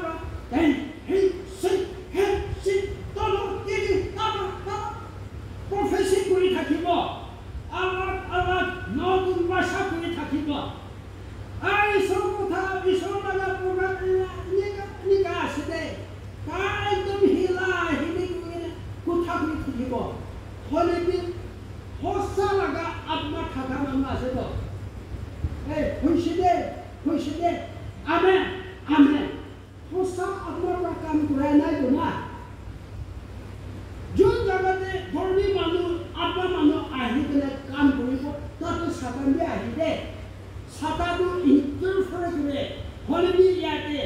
প্ৰফেচন কৰি থাকিব অলপ নতুন ভাষা কৰি থাকিব ঈশ্বৰ কথা ঈশ্বৰ লগা প্ৰভাৱ এনেকা আছে দে একদম হিলা হিলি কথা কৰি থাকিব হ'লে সঁচা লগা আত্মা থকা মানুহ আছে তো হৈছে দে আমেন সঁচা আত্মাৰ পৰা কাম কৰাই নাই তো না যোন জগতে ধৰ্মী মানুহ আত্মা মানুহ আহি পেলাই কাম কৰিব তাতে চাতানবে আহি দে চাতাটো ইণ্টাৰফেয়াৰ কৰে হ'লে ইয়াতে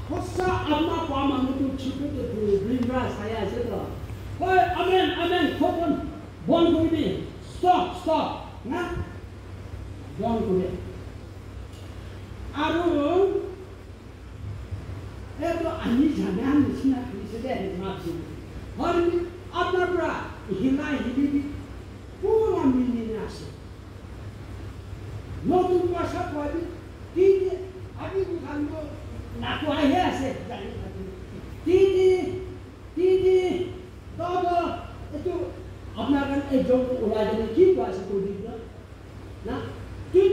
সঁচা আত্মা পোৱা মানুহটো চিকুতে বৃন্দা চাই আছে তো আমেন খোপন বন্ধ কৰিবি ষ্টপ না বন্ধ কৰে আৰু এইটো আমি জানা নিচিনা কৰিছে দে মাতটো হ'লে আপোনাৰ পৰা হিলাই হিলি পুৰা মিলি আছে নতুন ভাষা কোৱাবি কি আমি জানিব নাকোৱাহে আছে জানি job ulai gane ki ko ase ko di na tui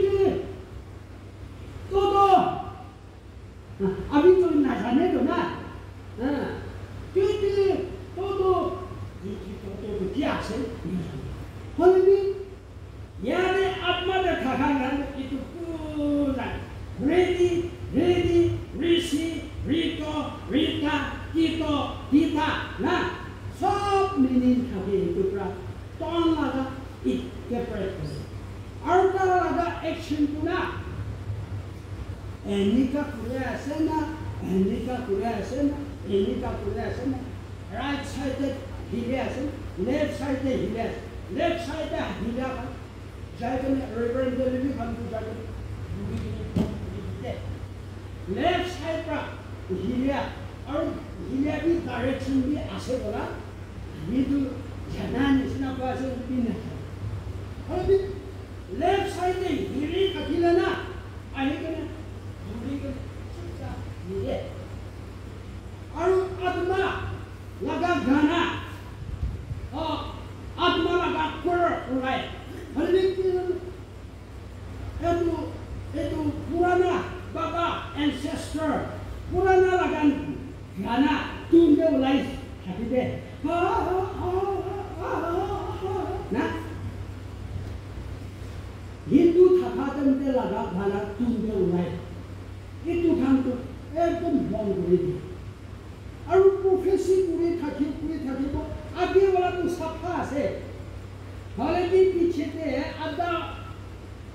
todo अभी तो ना जाने दो ना tui todo तो क्या से होले भी याने आत्मा दे खाखांगन itu पूरा ready rishi rito rita kito kita ना सब meaning खाके itu पूरा ton लगा it के practice और का लगा action पुना एनिका कुरिया सेना right side हिलेस left side हिलेस left side हिला जाके reverend भी हम तो जाके left side पर हिलिया और हिलिया भी डायरेक्शन भी आसे बोला ये तो जना निस्ना को आसे भी नहीं और भी left side हिली कथिला ना आने के ना दूरी के चिपचा ये और आत्मा लगा गाना और आत्मा लगा कर उड़ाए हर itu पुराना बाबा ancestor पुराना लगान गाना tunde ulai hakide ना हिंदू थापातम ते लगा गाना tunde ulai itu kan tu एकदम बंद कर दी और प्रोफेसी पूरे थाकी को आगे वाला तो सफा से हाले भी पीछे ते आधा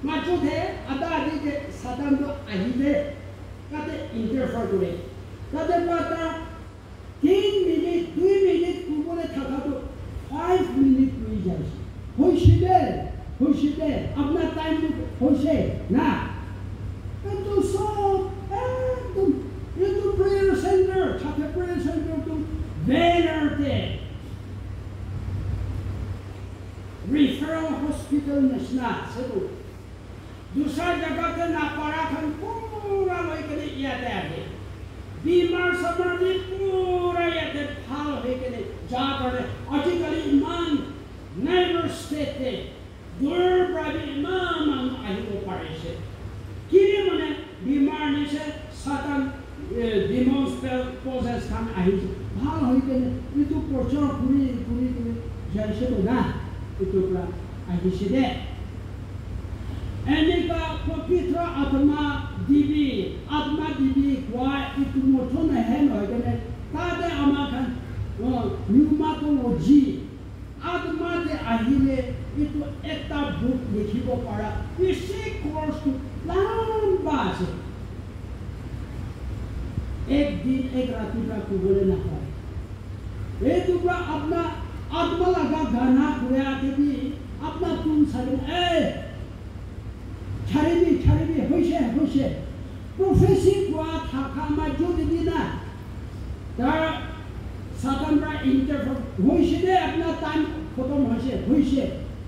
माचो थे आधा आदि के साधन तो आहिदे काते इंटरफेयर करे काते पाता 3 मिनट 2 मिनट कुबोले थाका तो 5 मिनट हुई जाए होशिदे अपना टाइम होशे ना तो सो एकदम ये तो प्रेयर सेंटर छाते प्रेयर सेंटर तो बैनर थे referral hospital नशना से तो दूसरा जगह के नापारा खन पूरा लेकर याते आगे बीमार समझे पूरा याते फाल लेकर जा करे आजकल इमान नेवर स्टेट है दूर प्राइवेट इमान आई वो पारे से किने मने बीमार ने से सातन demons poses kan आई फाल लेकर itu प्रचार पूरी जैसे तो ना itu pra आई से दे एनिका पवित्र आत्मा दिवी kwa itu moto na है न गने तादे आमाखन न्यूमा तो ओजी आत्मा दे आहिले itu एकता बुक लिखिबो पारा इसे कोर्स लंबा से एक दिन एक रात्रि का कुबोले ना पाए ये तो अपना आत्मा लगा गाना कुया के भी अपना तुम सगन छारेबी होशे प्रोफेसी कुआ थाका मा जो दिना तार सातनरा इंटरफेयर होशे दे अपना टाइम खत्म होशे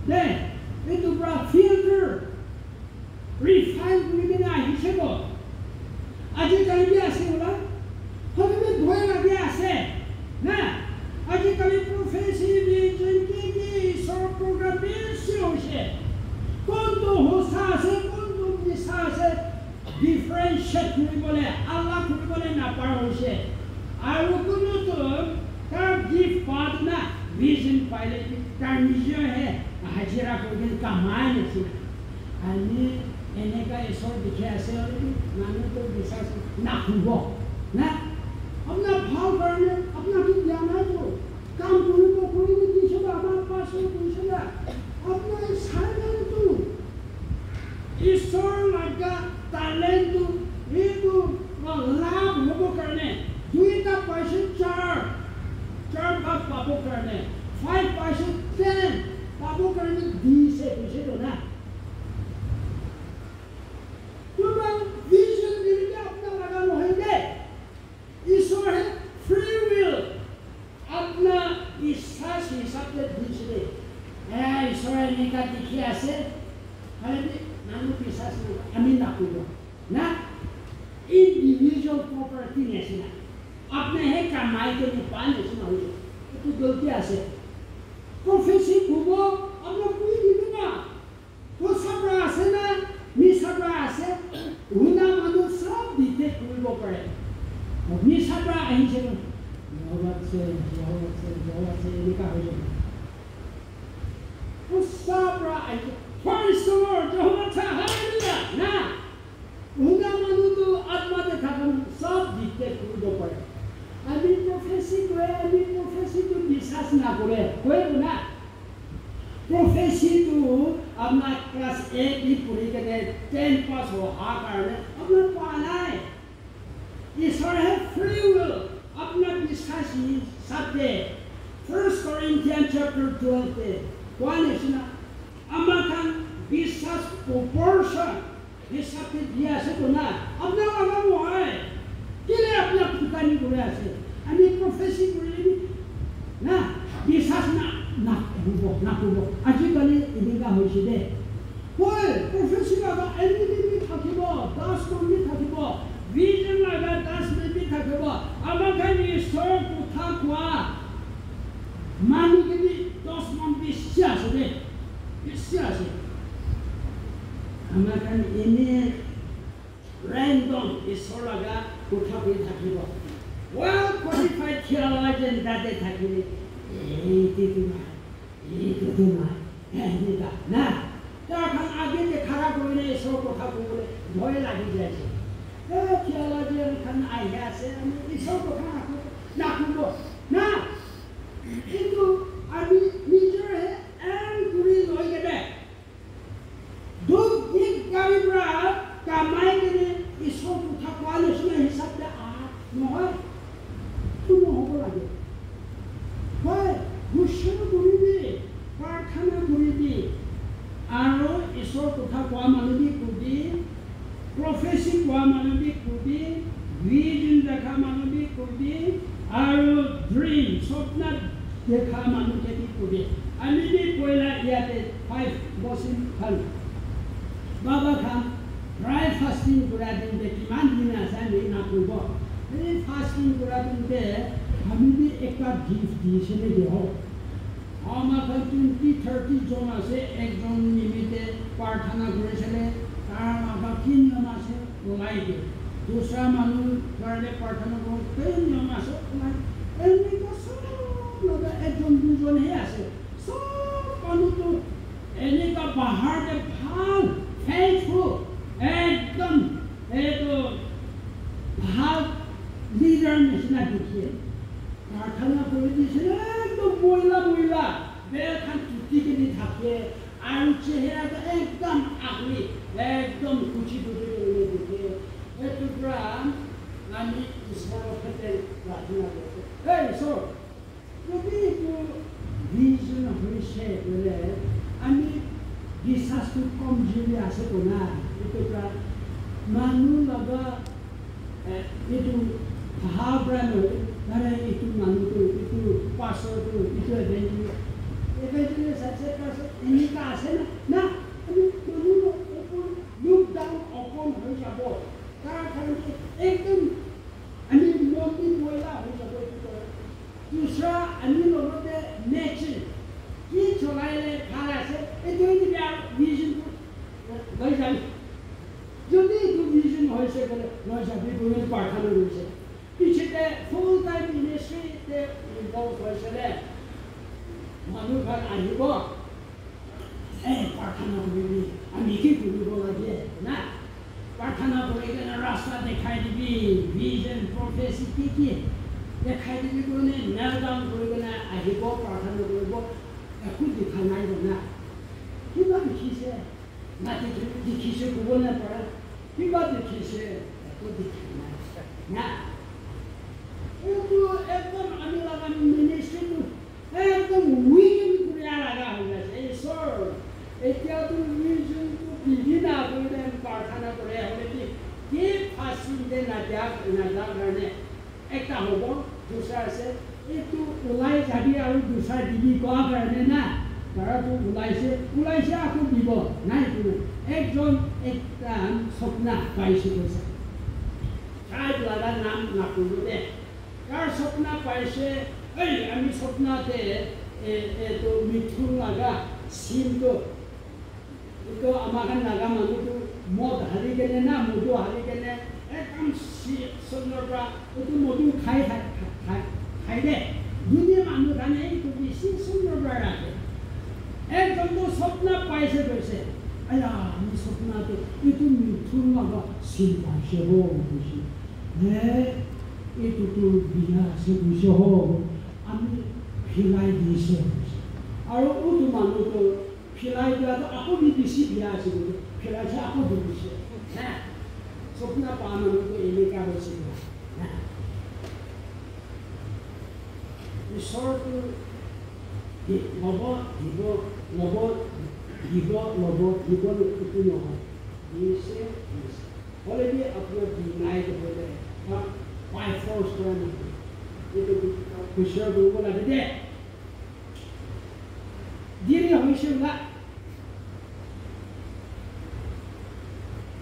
दे ये तो बड़ा फिल्टर रिफाइन कुइना हिसेबो आजिकाली भी आसे होला हम भी धोए लगे आसे ना आजिकाली प्रोफेसी भी जिंदगी सर प्रोग्राम बेसी होशे कोंतो होसा से कोंतो दिशा से डिफरेंशिएट करिबले आल्ला करिबले ना पार होशे आरो कोनो तो तार गिफ्ट पादना विजन पाइले तार निजे है हाजिरा कोगेन कमाय नछि अनि एनेका इसर दिखे आसे और मानु तो विश्वास ना हुबो ना अपना भाव करने अपना की ज्ञान है तो काम करने को कोई नहीं किसी का हमारे पास है कुछ ना अपना साधन तो ईश्वर लगा टैलेंट तो ये तो लाभ होबो करने दुईटा पैसे चार बार पापो करने 5 पैसे 10 पापो करने 20 से पीछे तो ना विजन दिल अपना लगाना होंगे ईश्वर है फ्री विल अपना इच्छा से हिसाब से दूसरे ईश्वर ने का दिखिया से हमें नानु पिसास में अमीन ना करो ना इंडिविजुअल प्रॉपर्टी नहीं ना अपने है कमाई के निपान नहीं ना हो तो गलती आसे प्रोफेसी हुबो কৰিব পাৰে মিছাৰ পৰা আহিছে এনেকুৱা হৈ যাব সঁচাৰ পৰা আহিছে পৰিশ্ৰমৰ জহমত না ভোগা মানুহটো আত্মাতে থকা চব দিশতে কৰিব পাৰে আমি প্ৰফেচি কৰে আমি প্ৰফেচিটো বিশ্বাস নকৰে কৰিব না প্ৰফেচিটো আপোনাৰ ক্লাছ 8 দি পঢ়ি কেনে 10 পাছ হোৱাৰ কাৰণে আপোনাৰ পোৱা নাই ঈশ্বৰে ফ্ৰী উইল আপোনাৰ বিশ্বাসী হিচাপে 1 Corinthians chapter 12 কোৱা নিচিনা আমাৰ কাম বিশ্বাস প্ৰপৰ্চন হিচাপে দিয়া আছে তো না আপোনাৰ আমাৰ নহয় কেলে আপোনাৰ ফুটানি কৰি আছে আমি প্ৰফেচি কৰিলে না বিশ্বাস নাকৰিব আজিকালি এনেকুৱা হৈছে দে হয় প্ৰফেচি লগা এনডিবি থাকিব 10 মন্দি থাকিব ভিজন লগা 10 মন্দি থাকিব আমাৰ কাৰণে ঈশ্বৰৰ কথা কোৱা মানুহখিনি 10 মান বিশ্বাস দে বিশ্বাস আমাৰ কাৰণে এনে ৰেণ্ডম ঈশ্বৰ লগা কথা কৈ থাকিব well qualified theologian তাতে থাকিলে এইটো নাই এনেকুৱা না তাৰখন আগে খাৰা কৰিলে ঈশ্বৰ কথা ক'বলৈ ভয় লাগি যাইছে theologian খান আহি আছে আমি ঈশ্বৰ কথা নাকৰিব না কিন্তু আমি নিজৰে এন কৰি লৈ গেলে দুখ দিক গাড়ীৰ পৰা কামাই কেনে ঈশ্বৰ কথা কোৱা নিচিনা হিচাপে নহয় নহ'ব লাগে হয় ঘোষণা কৰিবি প্ৰাৰ্থনা কৰিবি আৰু ঈশ্বৰ কথা কোৱা মানুহবি কবি প্ৰফেচি কোৱা মানুহবি কবি ভিজন দেখা মানুহবি কবি আৰু ড্ৰিম স্বপ্ন দেখা মানুহখিনি কবি আমি বি কইলা ইয়াতে 5 বছৰ খাল বাবা খান ড্ৰাই ফাষ্টিং কৰা দিনতে কিমান দিন আছে আমি নাকৰিব এই ফাষ্টিং কৰা দিনতে আমি বি একটা গিফ্ট দিছিলে দেহ আমাৰ 20-30 জন আছে একজন নিমিতে প্ৰাৰ্থনা কৰিছিলে তাৰ আমাৰ কি নিয়ম আছে ওলাই দিয়ে দুসৰা মানুহ কাৰণে প্ৰাৰ্থনা কৰোঁ নিয়ম আছে ওলাই এনেকুৱা চব লগা একজন দুজনহে আছে চব মানুহটো এনেকুৱা বাহাৰতে ভাল faithful একদম এইটো ভাল লিডাৰ নিচিনা দেখিয়ে প্ৰাৰ্থনা কৰি দিছিলে একদম মহিলা বেলখান টুটিকেনি থাকে আৰু চেহেৰাটো একদম আগুৰি একদম কুচি কৰি দেখে এইটোৰ পৰা আমি ঈশ্বৰৰ সৈতে প্ৰাৰ্থনা কৰোঁ এই ঈশ্বৰ যদি এইটো ভিজন হৈছে বোলে আমি বিশ্বাসটো কমজোৰি আছে তো না এইটোৰ পৰা মানুহ লগা এইটো ভাৱ পৰা নহয় তাৰে এইটো মানুহটো এইটো পাছৰটো এইটো এভেঞ্জেলিষ্ট আছে পাছত এনেকুৱা আছে না আমি মানুহ লুক ডাউন অকণ হৈ যাব তাৰ কাৰণে একদম আমি মন্দি মহিলা হৈ যাব দুসৰা আমি লগতে নেচাৰ কি চলাইলে ভাল আছে এইটো আৰু ভিজনটো লৈ যাবি যদি এইটো ভিজন হৈছে বোলে লৈ যাবি বুলি প্ৰাৰ্থনা কৰিছে পিছতে ফুল টাইম মিনিষ্ট্ৰীতে ইনভলভ হৈছিলে মানুহখন আহিব এই প্ৰাৰ্থনা কৰিবি আমি কি কৰিব লাগে না প্ৰাৰ্থনা কৰি কেনে ৰাস্তা দেখাই দিবি ভিজন প্ৰফেচি কি দেখাই দিবি মানে নেল ডাউন কৰি কেনে আহিব প্ৰাৰ্থনা কৰিব একো দেখা নাই না কিবা দেখিছে না দেখিছে ক'ব নাপাৰে কিবা দেখিছে একো দেখা নাই না এইটো একদম আমি লগা মিনিষ্ট্ৰীটো একদম উইকেন কৰি লগা হৈ আছে ঈশ্বৰ এতিয়াতো ভিজনটো বিভিন্ন কৰিলে প্ৰাৰ্থনা কৰে হ'লে কি ফাষ্টিংতে নাযাওক কাৰণে একটা হ'ব দুসৰা আছে এইটো ওলাই যাবি আৰু দুসৰা দিবি কোৱা কাৰণে না তাৰাটো ওলাইছে আকৌ দিব নাই কোনো একজন একটা স্বপ্ন পাইছে কৈছে তাই লগা নাম নাকৰিব দে কাৰ স্বপ্ন পাইছে এই আমি স্বপ্নতে এইটো মিথুন লগা চিনটো এইটো আমাৰ লগা মানুহটো মদ হাৰি কেনে না মধু হাৰি কেনে একদম চন্দ্ৰৰ পৰা এইটো মধু খাই দে দুনিয়া মানুহ কাৰণে এইটো বেছি চন্দ্ৰৰ পৰা ৰাখে একজনটো স্বপ্ন পাইছে গৈছে আয়া আমি স্বপ্নটো এইটো মিথুন লগত চিন পাইছে গৈছে এইটোতো বিয়া আছে গৈছে আমি ফিলাই দিছে আৰু এইটো মানুহটো ফিলাই দিয়াটো আকৌ বেছি বিয়া আছে গৈছে ফিলাইছে আকৌ দিছে স্বপ্ন পোৱা মানুহটো এনেকুৱা হৈছে ঈশ্বৰটো ল'ব দিব এইটো নহয় দিছে অলৰেডি আপোনাৰ নাই হ'লে বাই ফৰ্চ কৰা নহয় এইটো ঈশ্বৰ কৰিব লাগে দে দেৰি হৈছে ওলা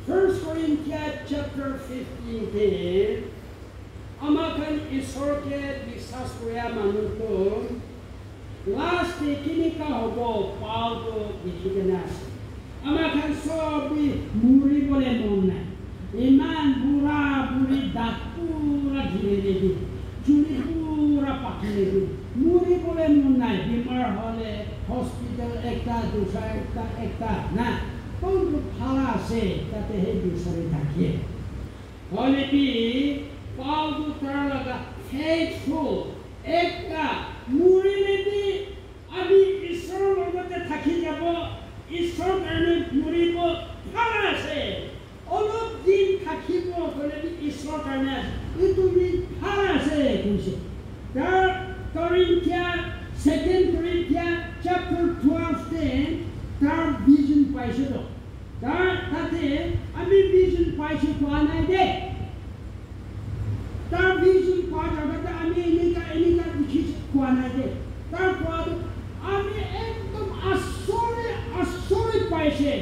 1 Corinthians chapter 15 আমাখন ঈশ্বৰকে বিশ্বাস কৰা মানুহটো লাষ্ট কেনেকুৱা হ'ব পাওঁটো দেখি কেনে আছে আমাখন চবেই মৰিবলৈ মন নাই ইমান বুঢ়া বুঢ়ী দাঁত পুৰা ঘিৰে দি চুলি পুৰা পাকি দি মৰিবলৈ মন নাই বেমাৰ হ'লে হস্পিটেল একটা দুটা একটা না কোনটো ভাল আছে তাতে সেই বিচাৰি থাকে হ'লে কি পাওঁটো তাৰ লগা ফেইথফুল একটা মৰিলেদি আমি ঈশ্বৰৰ লগতে থাকি যাব ঈশ্বৰৰ কাৰণে মৰিব ভাল আছে অলপ দিন থাকিব হ'লে ঈশ্বৰৰ কাৰণে এইটো ভাল আছে কৈছে তাৰ Corinthians 2 Corinthians chapter 12 তাৰ vision পাইছোঁ তাৰ তাতে আমি vision পাইছোঁ পোৱা নাই দে তাৰ vision পোৱা জগতে আমি এনেকা দেখিছোঁ পোৱা নাই দে তাৰ পোৱাটো আমি একদম আচৰিত পাইছে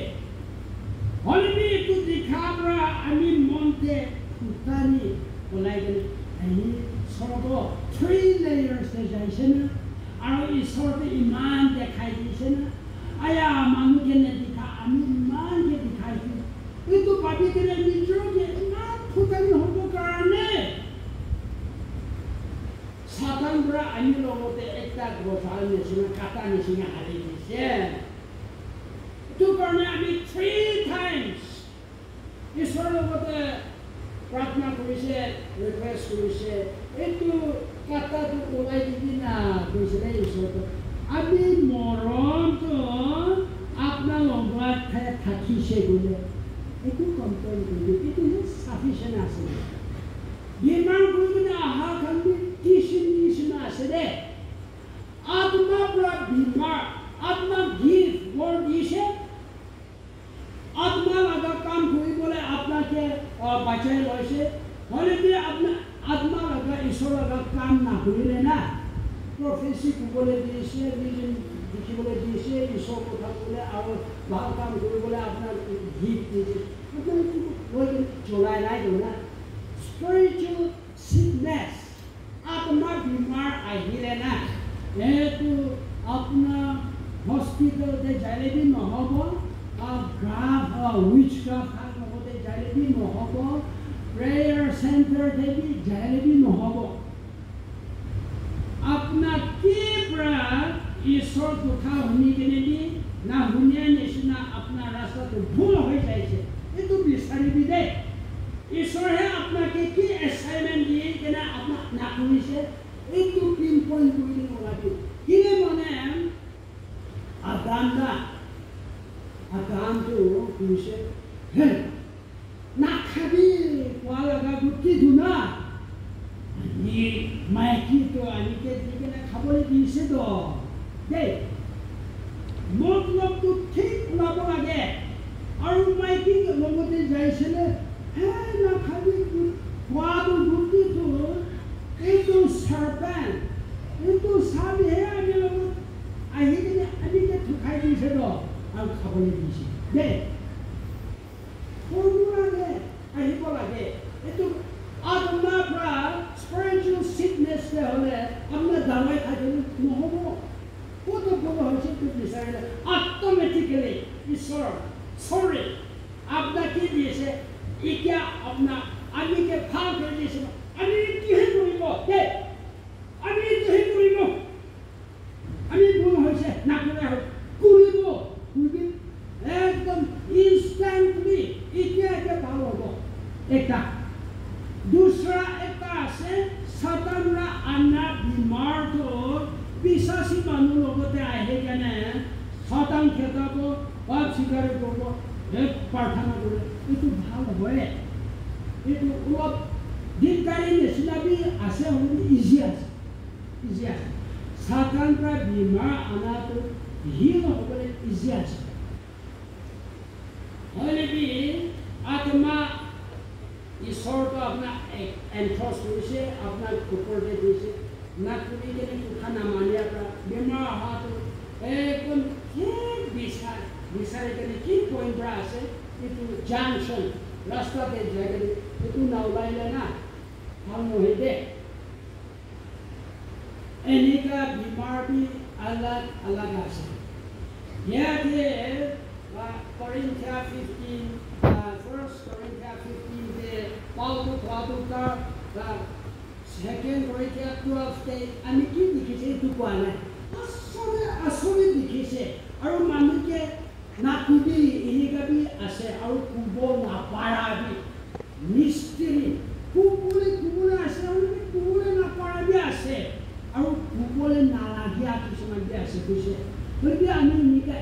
হ'লে এইটো দেখাৰ পৰা আমি মনতে উতাৰি ওলাই গ'লে আহি স্বৰ্গ 3 layers যাইছে না আৰু ঈশ্বৰতে ইমান দেখাই দিছে না আয়া মানুহজনে দেখা আমি ইমানকে দেখাইছোঁ এইটো ভাবি কেনে নিজকে ইমান ফুটানি হ'ব কাৰণে সাতান পৰা আমি লগতে একটা গছাল নিচিনা কাটা নিচিনা হাৰি দিছে এইটো কাৰণে আমি 3 times ঈশ্বৰৰ লগতে প্ৰাৰ্থনা কৰিছে ৰিকুৱেষ্ট কৰিছে এইটো কাটাটো ওলাই দিবি না কৈছিলে ঈশ্বৰটো আমি মৰণটো আপোনাৰ লগত থাকিছে বোলে এইটো কণ্ট্ৰল কৰিবি এইটো চাফিচিয়েণ্ট আছে বেমাৰ কৰি কিনে অহা খালি টিচিং নিচিনা আছে দে আপোনাৰ পৰা বেমাৰ আপোনাক গিফ্ট বৰ দিছে আপোনাৰ লগত কাম কৰিবলৈ আপোনাকে বাচাই লৈছে হ'লে আপোনাৰ আত্মা লগা ঈশ্বৰৰ লগত কাম নকৰিলে না প্ৰফেচি ক'বলৈ দিছে দেখিবলৈ দিছে ঈশ্বৰ কথা ক'লে আৰু ভাল কাম কৰিবলৈ আপোনাক গিফ্ট দিছে আপোনাৰ চলাই নাই না স্পিৰিচুৱেল চিকনেছ আপোনাৰ বেমাৰ আহিলে না এইটো আপোনাৰ হস্পিটেলতে যাইলেদি নহ'ব গ্ৰাফ উইচক্ৰাফ্ট লগতে যাইলেদি নহ'ব প্ৰেয়াৰ চেণ্টাৰতে যাইলেদি নহ'ব আপোনাৰ কি পৰা ঈশ্বৰ কথা শুনি কেনে দি না শুনিয়া নিচিনা আপোনাৰ ৰাস্তাটো ভুল হৈ যাইছে এইটো বিচাৰিবি দে ঈশ্বৰে আপোনাকে কি এছাইনমেণ্ট দিয়ে কেনে আপোনাক নকৰিছে এইটো পিন পইণ্ট কৰি দিব লাগে কিনে মানে আদানটো কৈছে হে নাখাবি কোৱা লগা গুটি ধুনা মাইকীটো আনিকে দি কেনে খাবলৈ দিছে তো দেই মতলবটো ঠিক ওলাব লাগে আৰু মাইকী লগতে যাইছিলে হে নাখাবি খোৱাটো গুটিটো এইটো চাৰ্পেণ্ট এইটো চাবিহে আমি লগত আহি কিনে আনিকে ঠুকাই দিছে তো আৰু খাবলৈ দিছে দেই কৰিব লাগে আহিব লাগে এইটো আপোনাৰ পৰা স্পিৰিচুৱেল চিকনেছ হ'লে আপোনাৰ দাৱাই খাইবলৈ নহ'ব ক'তো ভুল হৈছে এইটো বিচাৰিলে অট'মেটিকেলি ঈশ্বৰ চৰি আপোনাক কি দিছে এতিয়া আপোনাক আমি কে ভাল কৰি দিছো আমি কিহে কৰিব দে আমি কিহে কৰিব আমি ভুল হৈছে নাকৰে কৰিব কৰিব একদম ইনষ্টেন্টলি এতিয়া ভাল হ'ব এটা दूसरा एक আছে সাতানরা আনা বিমারটো বিশ্বাসী মানুহ লগতে আহে কেনে শতাং খেতাব পাপ স্বীকাৰ কৰিব এক প্ৰাৰ্থনা কৰে এইটো ভাল হয় এইটো অলপ দিনকাৰী নিচিনা বি আছে ইজি আছে সাতানৰা বিমাৰ আনাটো হিল হ'বলৈ ইজি আছে হ'লে বি আত্মা ईश्वर तो अपना एंथ्रोस होइसे अपना ऊपर दे दिसे ना कुली के कुखा ना मानिया का बेमार हाथ एकदम ठीक विचार के की पॉइंट रा আছে इतु जंक्शन रास्ता पे जाके इतु नाव लाइले ना हम होई दे एनी का बीमार भी अलग अलग আছে ये थे Corinthians 15 First Corinthians 15 Paul to Second Corinthians 12 আমি কি দেখিছে এইটো কোৱা নাই আসলে দেখিছে আৰু মানুহে নাকুবি ইনিগাবি আছে আৰু কুব নাপাৰাবি মিস্ত্ৰী কুবলে আছে আৰু কুবলে নাপাৰাবি আছে আৰু কুবলে নালাগিয়া কিছুমান আছে কৈছে বলি আমি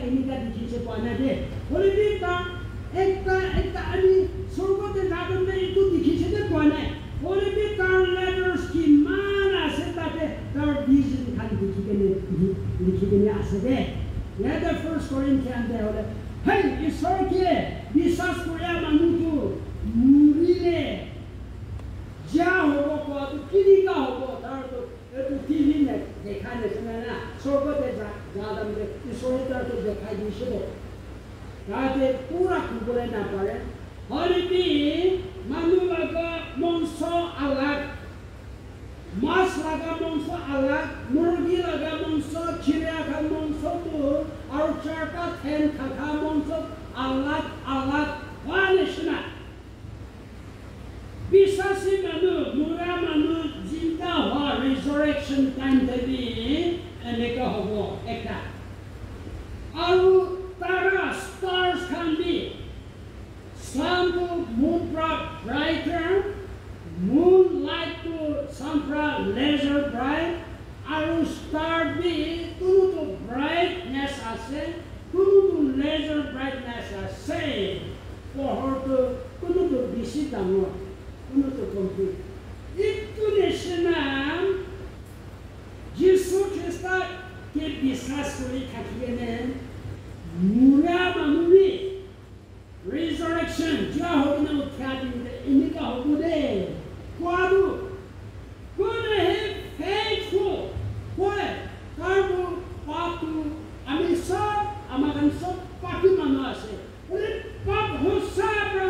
এনিকা দেখিছে কোৱা নাই দে বলি তা একটা আমি সৰ্বতে যাবনে একটু দেখিছে যে কোৱা নাই বলি তার লেটারস কি মান আছে তাতে তার ভিজন খান লিখি কেনে আছে দে এটা ফার্স্ট করিন্থিয়ান দে হলে হেই ঈশ্বরকে বিশ্বাস কৰা মানুহটো মুৰিলে যা হ'ব কোৱাটো কিনিকা হ'ব তাৰ তো এইটো টিভি নে দেখা নিচিনা না সৰ্বতে যাদম দে ঈশ্বৰে তাৰটো দেখাই দিছে দে তাতে পুরা কুবলে না পারে হলিবি মানু লাগা মংস আলাগ মাছ লাগা মংস আলাগ মুরগি লাগা মংস চিড়িয়া খা মংস তো আর চারটা ঠেন থাকা মংস আলাগ আলাগ ওয়ানিশনা বিশ্বাসী মানু মুরা মানু জিন্দা হওয়া রিজারেকশন টাইম দেবি এনেকা হব একটা আর Tara stars can be sun to moon brighter, moonlight to sun laser bright, and star be to brightness as to laser brightness as for her to visit the moon, to complete. Itu national Jesus Christ ke bisas kuri kakiyenen. Mura manuri resurrection jahor na uthadi inika hobude kwadu kone he faithful kone karbo patu ami sab amagan sab patu manu ase ole pap hosabra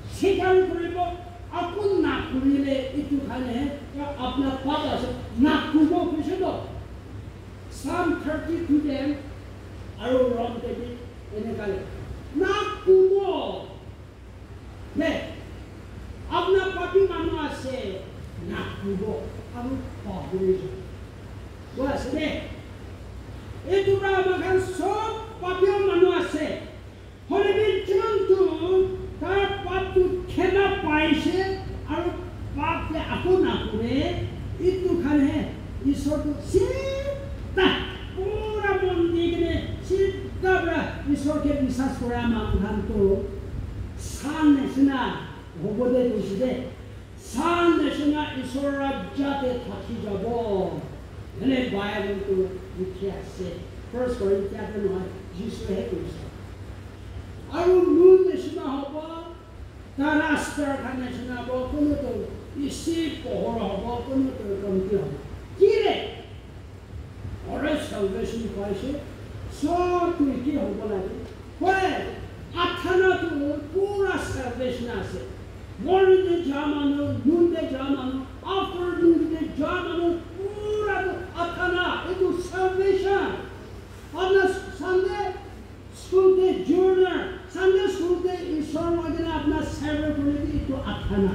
sikar koribo apun na kurile itu khane ya apna pap ase na kubo kisido Psalm 32 them আৰু ৰম দেবি এনেকালে না কুমো নে আপনা পাপি মানুহ আছে না কুমো আৰু পাহৰি গৈ আছে নে এইটো আমাখান সব পাপি মানুহ আছে হলিবি জন্তু তাৰ পাপটো খেলা পাইছে আৰু পাপে আকৌ নাকৰে এইটো খানে ঈশ্বৰটো চিন্তা পুৰা মন দি কিনে চিন্তা ঈশ্বৰকে বিশ্বাস কৰা মানুহটো চান নিচিনা হ'বলৈ গৈছে দে চান নিচিনা ঈশ্বৰৰ ৰাজ্যতে থাকি যাব এনে বাইবেলটো লিখি আছে ফাৰ্ষ্ট কৰিন্থিয়াতে নহয় যীশুৱে কৈছে আৰু মূল নিচিনা হ'ব তাৰ ৰাস্তাৰ খান নিচিনা হ'ব কোনোটো ইচি পোহৰ হ'ব কোনোটো কমতি হ'ব কি ৰে Alright, salvation পাইছে সব তুই কি হ'ব লাগে হয় আঠানা তো পুরা salvation আছে মর্নিংয়ে জামানো নুনতে জামানো আফটারনুনতে জামানো পুরা আঠানা এটা salvation আপনার সানডে স্কুলতে জুনিয়র সানডে স্কুলতে ঈশ্বর মধ্যে আপনার সার্ভার করে দিই তো আঠানা আঠানা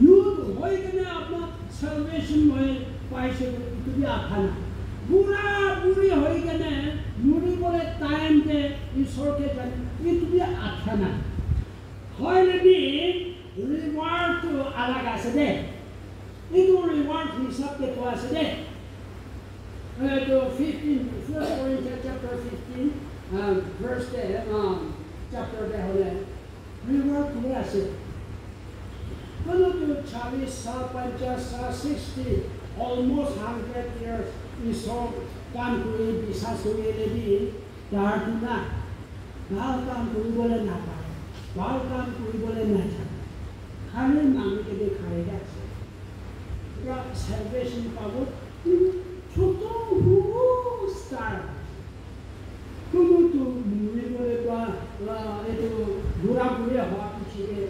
ইউদ হৈ কেনে আপোনাৰ salvation মই পাইছে ইটো আঠানা বুঢ়া বুঢ়ী হৈ কেনে মৰিবলৈ টাইম দে ঈশ্বৰকে জানে ইটো আঠানা হয় নেকি ৰিৱাৰ্ডটো আলাগ আছে দে ইটো ৰিৱাৰ্ড হিচাপে কোৱা আছে দে to 15 1 Corinthians chapter 15 verse chapter hole reward kule ase kono to 40 saal 50 saal 60 almost 100 years isor kam kuri bisas hoile bi dar duna bal kam kuribole na pare bal kam kuribole na jane khale mami ke khare ase ya salvation pabo ছোটো বহু star কোনোটো মৰিবলৈ বা এইটো বুঢ়া বুঢ়ী হোৱা পিছতে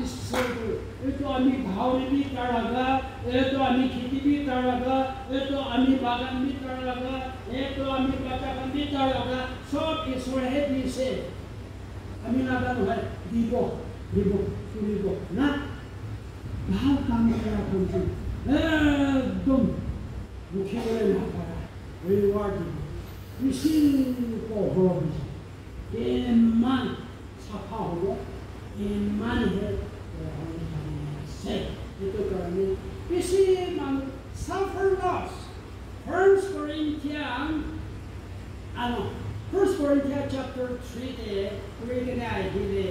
ঈশ্বৰটো এইটো আমি ভাওৰী তাৰ লগা এইটো আমি খেতি তাৰ লগা এইটো আমি বাগান তাৰ লগা এইটো আমি বাগান তাৰ লগা চব ঈশ্বৰে দিছে আমি নাজানো হয় দিব ফুৰিব না ভাল কাম কৰা কোনটো একদম মুখিবলৈ নাপাৰা ৰিৱাৰ্ড বেছি পোহৰ হৈছে ইমান চাফা হ'ব ইমানহে আছে সেইটো কাৰণে বেছি মানুহ Safar loss First Corinthians chapter 3 তে পঢ়ি কেনে আহিলে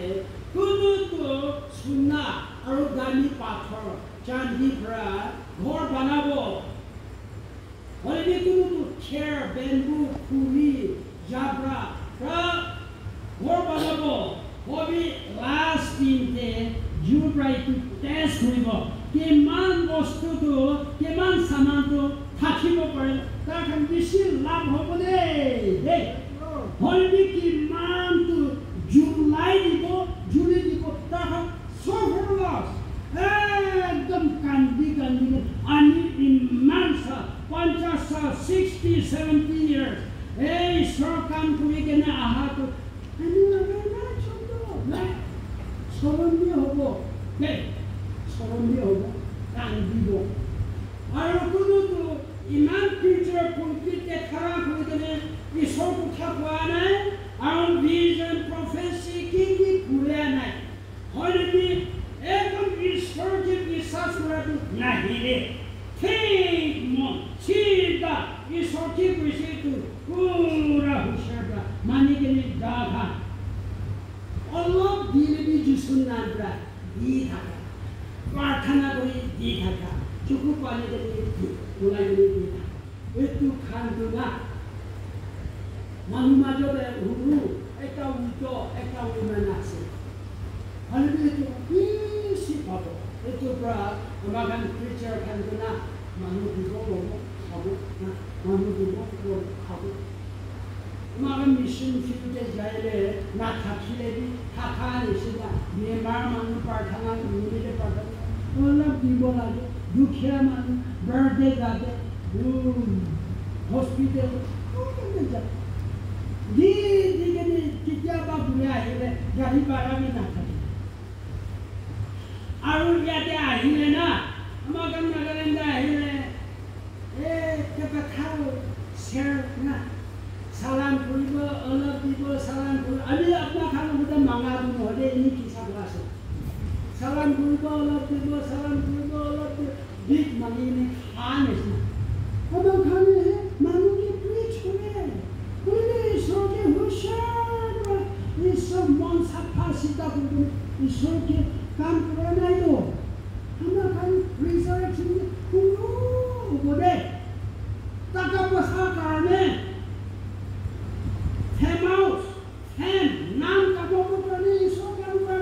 কোনোটো চুনা আৰু দামী পাথৰ চান্দিৰ পৰা ঘৰ বনাব হলে কোনোটো খেৰ বেম্বু খুৰি জাবৰা পৰা ঘৰ বনাব হবি লাষ্ট দিনতে জুব্ৰাইটো টেষ্ট কৰিব কিমান বস্তুটো কিমান সামানটো থাকিব পাৰে তাৰ কাৰণে বেছি লাভ হ'ব দেই হলে কিমানটো জুলাই দিব জুলি দিব তাৰ চব লছ একদম কান্দি আমি ইমান 50 60 70 years এই সরকার কৰি কেনে আহাটো আমি না ছোট না স্মৰণীয় হ'ব কান্দিব আৰু কোনোটো ইমান ফিউচাৰ কমপ্লিটে খাৰা কৰি কেনে ঈশ্বৰ কথা কোৱা নাই আৰু ভিজন প্ৰফেচি কি পুৰা নাই হয় নেকি একদম ঈশ্বৰকে বিশ্বাস কৰাটো নাহিলে ঠিক মন চিন্তা ঈশ্বৰ কি কৈছে এইটো পুৰা হুঁচিয়াৰ মানি কেনে গা অলপ দিলে যিচোন নাম্ৰা দি থাকা প্ৰাৰ্থনা কৰি দি থাকা চকু পানী ওলাই দি থাকা এইটো খানটো না মানুহ মাজতে সৰু এটা উল্ট এটা উমান আছে হলে এইটো বেছি পাব এইটোৰ পৰা আমাৰ প্ৰিচাৰ খানটো না মানুহ দিব খাব মানুহ দিব খাব আমাৰ মিছন ফিল্ডে যাইলে না থাকিলে থাকা নিচিনা বেমাৰ মানুহ প্ৰাৰ্থনা মিলিলে প্ৰাৰ্থনা অলপ দিব লাগে দুখীয়া মানুহ বাৰ্থডে যাতে হস্পিটেল দি কেনে কেতিয়াবা ঘূৰি আহিলে গাড়ী ভাড়াকে নাথাকে আৰু ইয়াতে আহিলে না আমাৰ নাগালেণ্ডে আহিলে কথা শ্বেয়াৰ না সালাম কৰিব অলপ দিব সালাম কৰিব আমি আপোনাৰ খানা মাঙা নহ'লে এনেই কিতাপ আছে সালাম কৰিব অলপ দিব সালাম কৰিব অলপ বিগ মানি খা নিচিনা আমাৰ খানে মানুহকে প্ৰিচ কৰে ঈশ্বৰকে হুঁচিয়াৰ ঈশ্বৰ মন চাফা চিন্তা কৰিব ঈশ্বৰকে কাম কৰা নাইতো আমাৰ খানে ৰিজাৰ্ভেশ্যন কোনো হ'ব দে টকা পইচাৰ কাৰণে নাম কামৰ কাৰণে ঈশ্বৰ কাম কৰা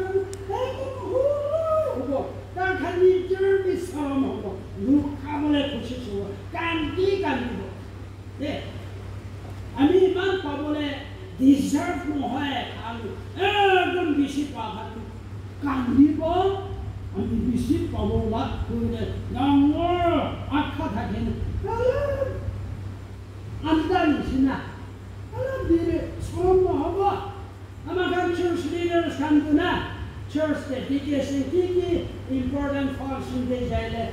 হ'ব তাৰ খালি বিচৰম হ'ব লোক খাবলৈ খুচিছোঁ কান্দিব আমি ইমান পাবলৈ ডিজাৰ্ভ নহয় খালোঁ একদম বেছি পাহাৰটো কান্দিব আমি বেছি পাব লাভ কৰিলে ডাঙৰ আশা থাকে আন্দা নিচিনা অলপ দিলে শ্ৰম নহ'ব আমাৰ church leaders come to na church that they education important function de jaile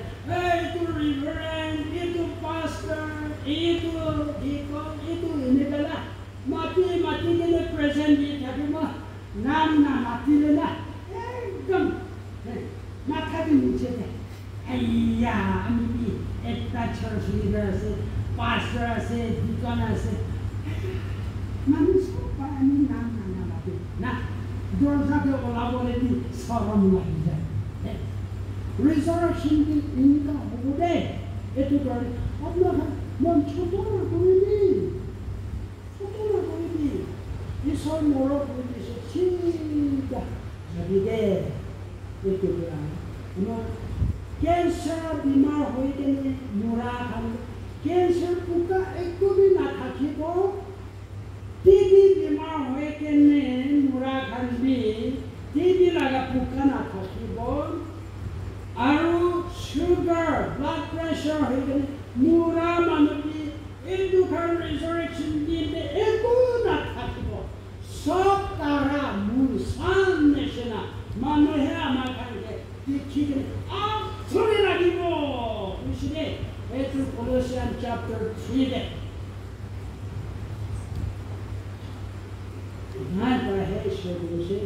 to reverend itu pastor itu deacon itu ini bela mati ke present di thakima nam na mati le na ekdam matha di niche de aiya ami ekta church leader ase pastor ase deacon ase manusia pani nam na mati na dorza ke olabole di saram lagi jaye resurrection की इनका होदे एतु करे अपना मन छोटो ना कोई दी ईश्वर मोरो कोई से सीधा जदी दे एतु करा हम कैंसर बीमार होई के मोरा खान कैंसर पुका एको भी ना थाकिबो टीबी बीमार होई के मोरा खान भी टीबी लगा पुका ना थाकिबो আৰু sugar blood pressure হইগলে মুরা মানবী এই দুখান resurrection দিতে একো না থাকিব সব তারা মূল সান নেশনা মানুহে আমাৰ কাছে ঠিক আছৰি লাগিব বুঝিলে এইটো Colossians chapter 3 দে নাই পঢ়ে সবুছে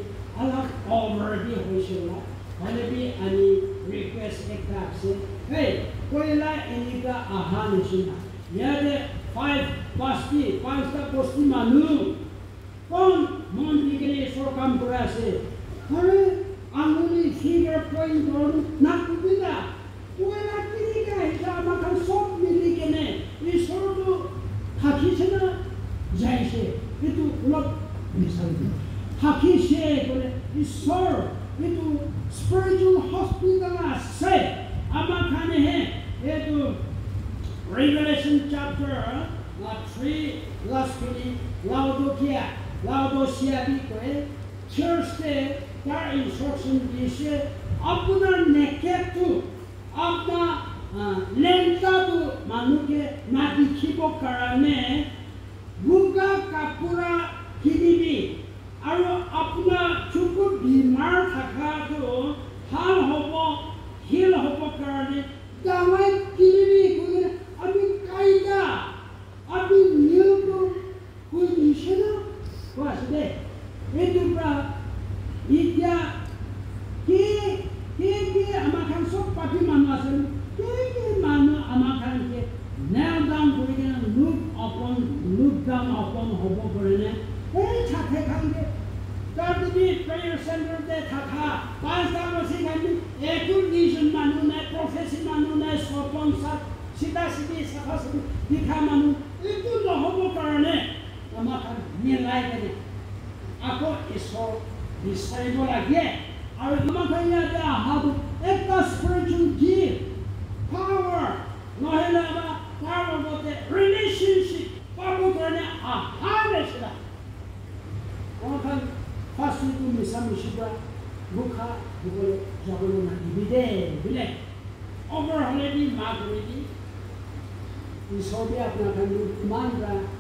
আলাক অলৰেডি হৈছিল Halebi ani request ekta ase hey koila enika aha nishina yade 5 ta posti manu kon mon digre so kam kora ase hare anguli finger point doru na kubida koila kinika hita amakan sob mili kene isoro hakishena jaise itu ulap misal hakishe kole isor itu spiritual hospital ase amakhane hai etu Revelation chapter 3 last Laodicea bi koe church te tar instruction dise apna naked tu apna lenta tu manuke na dikhibo karane guga kapura kinibi আৰু আপোনাৰ চুকু বিমাৰ থাকাটো ভাল হ'ব hill হ'ব কাৰণে দাৱাই কিনি কোনে আমি কাইদা আমি নিয়মটো কোন নিশনা কোৱাছে এইটো পৰা এতিয়া কি আমাৰ খান সব পাৰ্টি মানুহ আছে কি মানুহ আমাৰ খানকে নাও ডাউন কৰি কেনে লুক ডাউন অপন হ'ব কাৰণে এই ছাতে খানকে Tardi prayer center de thakha pasta mosi khani ekul vision manu na prophecy manu na sponsor sida safa dikha manu etu nohobo karane amaka milai kene ako iso disciple lage aru amaka ya da habu ekta spiritual gift power nohela ba power bote relationship pabu karane ahanesla amaka First itu misal buka boleh jabolo na ibide bile over already magridi isobi apna kan mandra